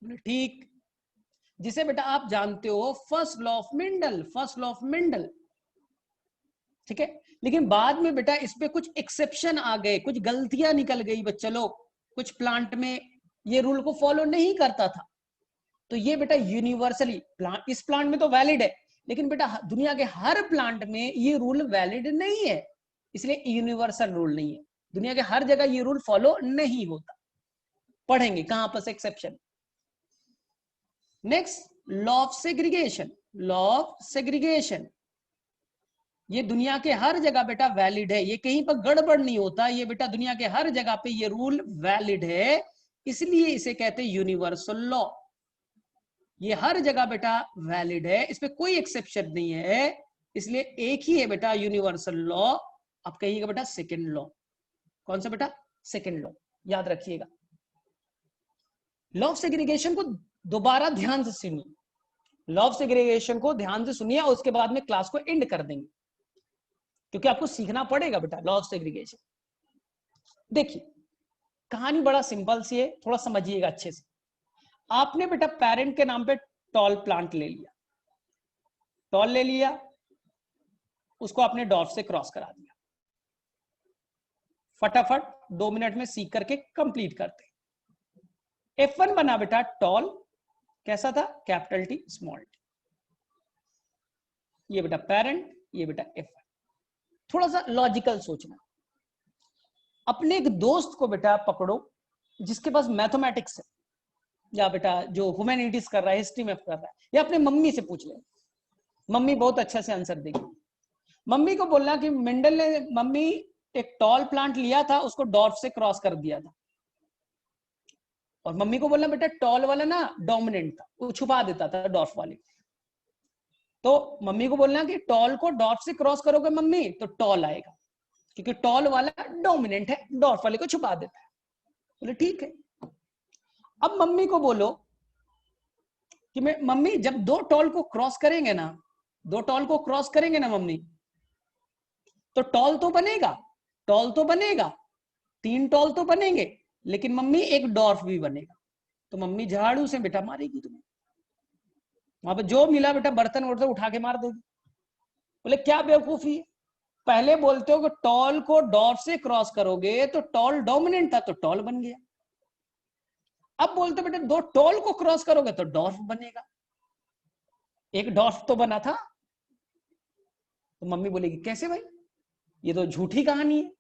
Speaker 1: ठीक, जिसे बेटा आप जानते हो first law of Mendel, first law of Mendel, ठीक है। लेकिन बाद में बेटा इस पे कुछ एक्सेप्शन आ गए, कुछ गलतियां निकल गई बच्चा लोग, कुछ प्लांट में ये रूल को फॉलो नहीं करता था। तो ये बेटा यूनिवर्सली प्लांट, इस प्लांट में तो वैलिड है, लेकिन बेटा दुनिया के हर प्लांट में ये रूल वैलिड नहीं है, इसलिए यूनिवर्सल रूल नहीं है, दुनिया के हर जगह ये रूल फॉलो नहीं होता। पढ़ेंगे कहां पर exception. Next law of segregation, law of segregation, ये दुनिया के हर जगह बेटा वैलिड है, ये कहीं पर गड़बड़ नहीं होता, ये बेटा दुनिया के हर जगह पे ये रूल वैलिड है, इसलिए इसे कहते हैं यूनिवर्सल लॉ। ये हर जगह बेटा वैलिड है, इस पे कोई एक्सेप्शन नहीं है, इसलिए एक ही है बेटा यूनिवर्सल लॉ। आप कहिएगा बेटा सेकेंड लॉ। कौन सा बेटा? सेकेंड लॉ, याद रखिएगा। लॉ ऑफ सेग्रीगेशन को दोबारा ध्यान से सुनिए, लॉ ऑफ सेग्रीगेशन को ध्यान से सुनिए और उसके बाद में क्लास को एंड कर देंगे, क्योंकि आपको सीखना पड़ेगा बेटा लॉ ऑफ सेग्रीगेशन। देखिए कहानी बड़ा सिंपल सी है, थोड़ा समझिएगा अच्छे से। आपने बेटा पेरेंट के नाम पे टॉल प्लांट ले लिया, टॉल ले लिया, उसको आपने डॉर्फ से क्रॉस करा दिया। फटाफट 2 मिनट में सीख करके कंप्लीट करते। F1 बना बेटा टॉल, कैसा था, कैपिटल टी स्मॉल टी, ये बेटा पेरेंट, ये बेटा F1। थोड़ा सा लॉजिकल सोचना। अपने एक दोस्त को बेटा पकड़ो जिसके पास मैथमेटिक्स है, या बेटा जो ह्यूमैनिटीज कर रहा है, हिस्ट्री में कर रहा है, या अपने मम्मी से पूछ ले, मम्मी बहुत अच्छा से आंसर देगी। मम्मी को बोलना कि मेंडल ने मम्मी एक टॉल प्लांट लिया था, उसको डॉर्फ से क्रॉस कर दिया था, और मम्मी को बोलना बेटा टॉल वाला ना डोमिनेंट था, वो छुपा देता था डॉर्फ वाले। तो मम्मी को बोलना कि टॉल को डॉर्फ से क्रॉस करोगे मम्मी तो टॉल आएगा, क्योंकि टॉल वाला डोमिनेंट है, डॉर्फ वाले को छुपा देता है। बोले ठीक है। अब मम्मी को बोलो कि मैं मम्मी जब दो टॉल को क्रॉस करेंगे ना, दो टॉल को क्रॉस करेंगे ना मम्मी, तो टॉल तो बनेगा, टॉल तो बनेगा, 3 टॉल तो बनेंगे, लेकिन मम्मी एक डॉर्फ भी बनेगा। तो मम्मी झाड़ू से बेटा मारेगी तुम्हें, वहां पे जो मिला बेटा बर्तन वर्तन उठा के मार देगी। बोले क्या बेवकूफी है, पहले बोलते हो कि टॉल को डॉर्फ से क्रॉस करोगे तो टॉल डोमिनेंट था तो टॉल बन गया, अब बोलते बेटा दो टॉल को क्रॉस करोगे तो डॉर्फ बनेगा, एक डॉर्फ तो बना था। तो मम्मी बोलेगी कैसे भाई, ये तो झूठी कहानी है।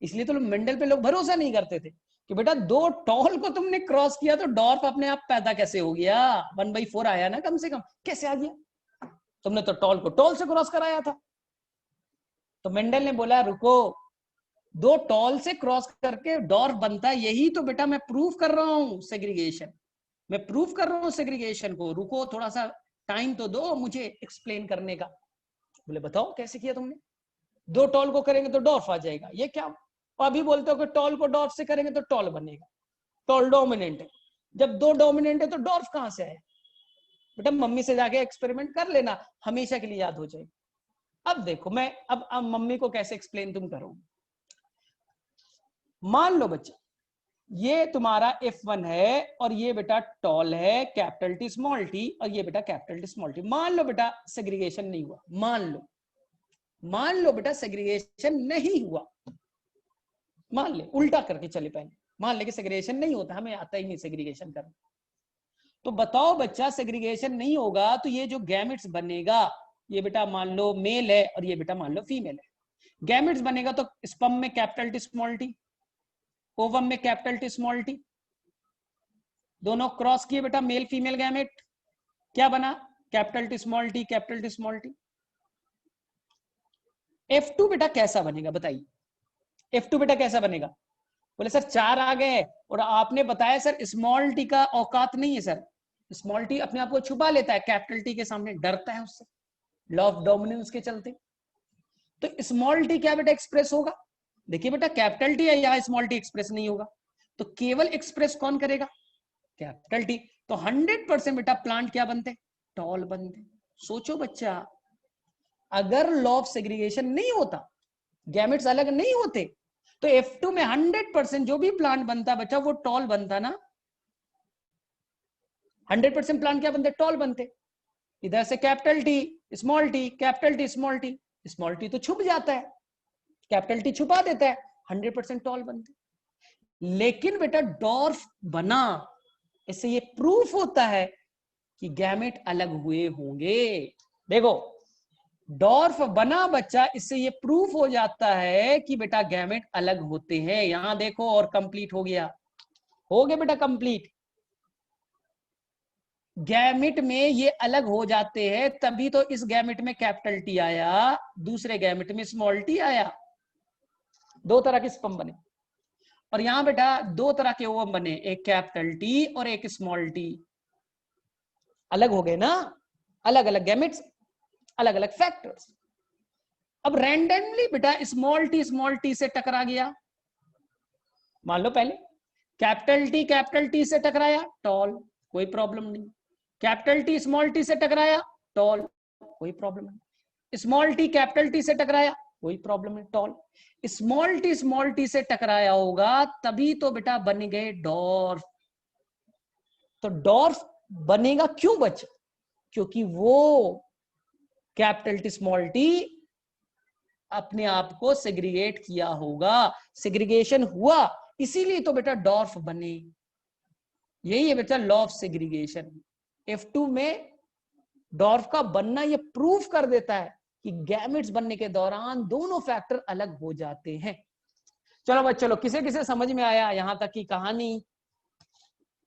Speaker 1: इसलिए तो मेंडल पे लोग भरोसा नहीं करते थे कि बेटा दो टॉल को तुमने क्रॉस किया तो डॉर्फ अपने आप पैदा कैसे हो गया, 1/4 आया ना कम से कम, कैसे आ गया, तुमने तो टॉल को टॉल से क्रॉस कराया था। तो मेंडल ने बोला रुको, दो टॉल से क्रॉस करके डॉर्फ बनता है, यही तो बेटा मैं प्रूव कर रहा हूं सेग्रीगेशन, मैं प्रूव कर रहा हूं सेग्रीगेशन को, रुको थोड़ा सा टाइम तो दो मुझे एक्सप्लेन करने का। बोले बताओ कैसे किया तुमने, दो टॉल को करेंगे तो डॉर्फ आ जाएगा, ये क्या, अभी बोलते हो कि टॉल को डॉर्फ से करेंगे तो टॉल बनेगा, टॉल डोमिनेंट है, जब दो डोमिनेंट है तो डॉर्फ कहां से आया। बेटा मम्मी से जाके एक्सपेरिमेंट कर लेना, हमेशा के लिए याद हो जाएगी। अब देखो मैं अब मम्मी को कैसे एक्सप्लेन तुम करो। मान लो बच्चा ये तुम्हारा F1 है और ये बेटा टॉल है कैपिटल टी स्मॉल टी, और ये बेटा कैपिटल टी स्मॉल टी। मान लो बेटा सेग्रीगेशन नहीं हुआ, मान लो बेटा सेग्रीगेशन नहीं हुआ, मान ले उल्टा करके चले पहले, मान ले कि सेग्रीगेशन नहीं होता, हमें आता ही नहीं सेग्रीगेशन करना। तो बताओ बच्चा सेग्रीगेशन नहीं होगा तो ये जो गैमेट्स बनेगा, ये बेटा मान लो मेल है और ये बेटा मान लो फीमेल है, गैमेट्स बनेगा तो स्पर्म में capital T small T, ovum में कैपिटल टी स्मॉल टी, दोनों क्रॉस किए बेटा मेल फीमेल गैमेट, क्या बना capital T small T, capital T small T. F2 बेटा कैसा बनेगा बताइए, F2 बेटा कैसा बनेगा। बोले सर 4 आ गए और आपने बताया सर स्मॉल टी का औकात नहीं है सर, स्मॉल टी अपने आप को छुपा लेता है कैपिटल टी के सामने, डरता है उससे, लॉ ऑफ डोमिनेंस के चलते। तो स्मॉल टी क्या बेटा एक्सप्रेस होगा, देखिए बेटा कैपिटल टी है यहाँ, स्मॉल टी एक्सप्रेस नहीं होगा, तो केवल एक्सप्रेस कौन करेगा, कैपिटल टी। तो 100% बेटा प्लांट क्या बनते, टॉल बनते। सोचो बच्चा अगर लॉ ऑफ सेग्रीगेशन नहीं होता, गैमेट्स अलग नहीं होते, तो F2 में 100% जो भी प्लांट बनता बच्चा वो टॉल बनता ना, 100% प्लांट क्या बनते, टॉल बनते। इधर से capital T small T, capital T small T, small T तो छुप जाता है, कैपिटल टी छुपा देता है, 100% टॉल बनते। लेकिन बेटा डॉर्फ बना, इससे ये प्रूफ होता है कि गैमेट अलग हुए होंगे। देखो डॉर्फ बना बच्चा, इससे ये प्रूफ हो जाता है कि बेटा गैमेट अलग होते हैं। यहां देखो और कंप्लीट हो गया बेटा कंप्लीट, गैमेट में ये अलग हो जाते हैं, तभी तो इस गैमेट में कैपिटल टी आया, दूसरे गैमेट में स्मॉल टी आया, दो तरह के स्पर्म बने। और यहां बेटा दो तरह के ओवम बने, एक कैपिटल टी और एक स्मॉल टी, अलग हो गए ना, अलग अलग गैमेट्स, अलग अलग फैक्टर्स। अब रैंडमली बेटा स्मॉल टी से टकरा गया, मान लो पहले कैपिटल टी से टकराया, टॉल, कोई प्रॉब्लम नहीं, कैपिटल टी स्मॉल टी से टकराया, टॉल, कोई प्रॉब्लम नहीं, स्मॉल टी कैपिटल टी से टकराया, कोई प्रॉब्लम नहीं, टॉल। स्मॉल टी से टकराया होगा तभी तो बेटा बन गए डॉर्फ। तो डॉर्फ बनेगा क्यों बच्चे, क्योंकि वो कैपिटल टी स्मॉल टी अपने आप को सेग्रीगेट किया होगा, सेग्रीगेशन हुआ, इसीलिए तो बेटा डॉर्फ बने। यही है बेटा लॉ ऑफ सेग्रीगेशन। F2 में डॉर्फ का बनना ये प्रूफ कर देता है कि गैमेट्स बनने के दौरान दोनों फैक्टर अलग हो जाते हैं। चलो बच्चों, चलो किसे किसे समझ में आया यहां तक की कहानी?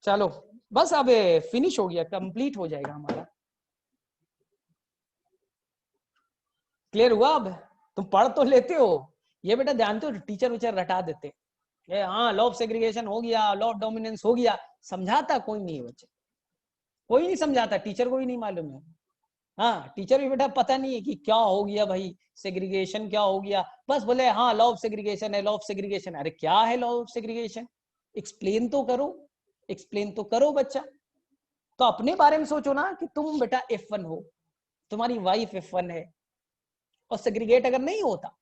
Speaker 1: चलो बस अब फिनिश हो गया, कंप्लीट हो जाएगा हमारा। क्लियर हुआ? अब तुम पढ़ तो लेते हो, ये बेटा जानते हो टीचर विचर रटा देते, हाँ लॉ ऑफ सेग्रीगेशन हो गया, लॉ ऑफ डोमिनेंस हो गया, समझाता कोई नहीं है बच्चे, कोई नहीं समझाता, टीचर को भी नहीं मालूम है। हाँ टीचर भी बेटा पता नहीं है कि क्या हो गया भाई, सेग्रीगेशन क्या हो गया, बस बोले हाँ लॉ ऑफ सेग्रीगेशन है, लॉ ऑफ सेग्रीगेशन। अरे क्या है लॉ ऑफ सेग्रीगेशन? एक्सप्लेन तो करो, एक्सप्लेन तो करो बच्चा। तो अपने बारे में सोचो ना कि तुम बेटा F1 हो, तुम्हारी वाइफ F1 है, और सेग्रीगेट अगर नहीं होता,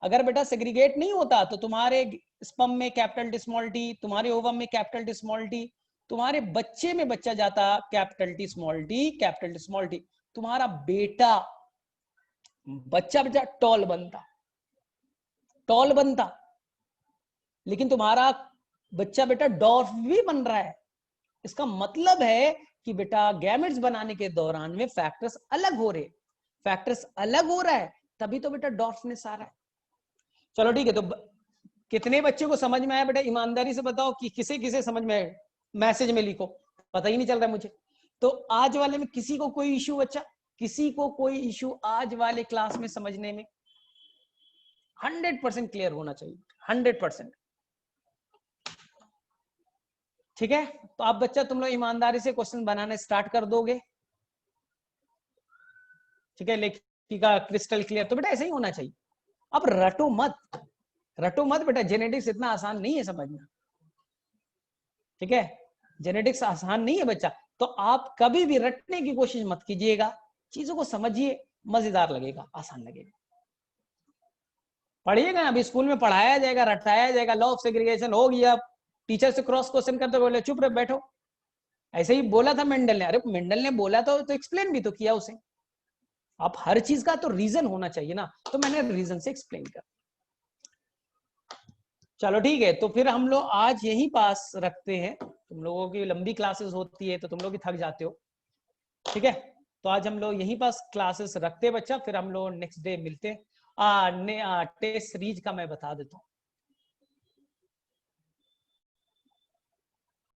Speaker 1: अगर बेटा सेग्रीगेट नहीं होता तो तुम्हारे स्पर्म में कैपिटल टी स्मॉल टी, तुम्हारे ओवम में कैपिटल टी स्मॉल टी, तुम्हारे बच्चे में बच्चा जाता capital T small T, capital T small T, तुम्हारा बेटा बच्चा बच्चा टॉल बनता, टॉल बनता। लेकिन तुम्हारा बच्चा बेटा डॉर्फ भी बन रहा है। इसका मतलब है कि बेटा गैमेट्स बनाने के दौरान में फैक्टर्स अलग हो रहे, फैक्टर्स अलग हो रहा है, तभी तो बेटा डॉर्फनेस आ रहा है। चलो ठीक है, तो कितने बच्चों को समझ में आया बेटा? ईमानदारी से बताओ कि किसे किसे समझ में आया, मैसेज में लिखो, पता ही नहीं चल रहा मुझे। तो आज वाले में किसी को कोई इशू बच्चा, किसी को कोई इशू आज वाले क्लास में समझने में? 100% क्लियर होना चाहिए, 100%। ठीक है, तो आप बच्चा तुम लोग ईमानदारी से क्वेश्चन बनाने स्टार्ट कर दोगे। ठीक है, लेखिका क्रिस्टल क्लियर, तो बेटा ऐसे ही होना चाहिए। अब रटो मत, रटो मत बेटा, जेनेटिक्स इतना आसान नहीं है समझना। ठीक है, जेनेटिक्स आसान नहीं है बच्चा, तो आप कभी भी रटने की कोशिश मत कीजिएगा, चीजों को समझिए, मजेदार लगेगा, आसान लगेगा। पढ़िएगा ना, अभी स्कूल में पढ़ाया जाएगा, रटाया जाएगा, लॉ ऑफ सेग्रीगेशन हो गया, टीचर से क्रॉस क्वेश्चन करते बोले चुप रहे बैठो, ऐसे ही बोला था मेंडल ने। अरे मेंडल ने बोला तो एक्सप्लेन भी तो किया उसे। आप हर चीज का तो रीजन होना चाहिए ना, तो मैंने रीजन से एक्सप्लेन कर। चलो ठीक है, तो फिर हम लोग आज यही पास रखते हैं, तुम लोगों की लंबी क्लासेस होती है तो तुम लोग भी थक जाते हो। ठीक है, तो आज हम लोग यहीं पास क्लासेस रखते हैं बच्चा, फिर हम लोग नेक्स्ट डे मिलते हैं। टेस्ट सीरीज का मैं बता देता हूँ।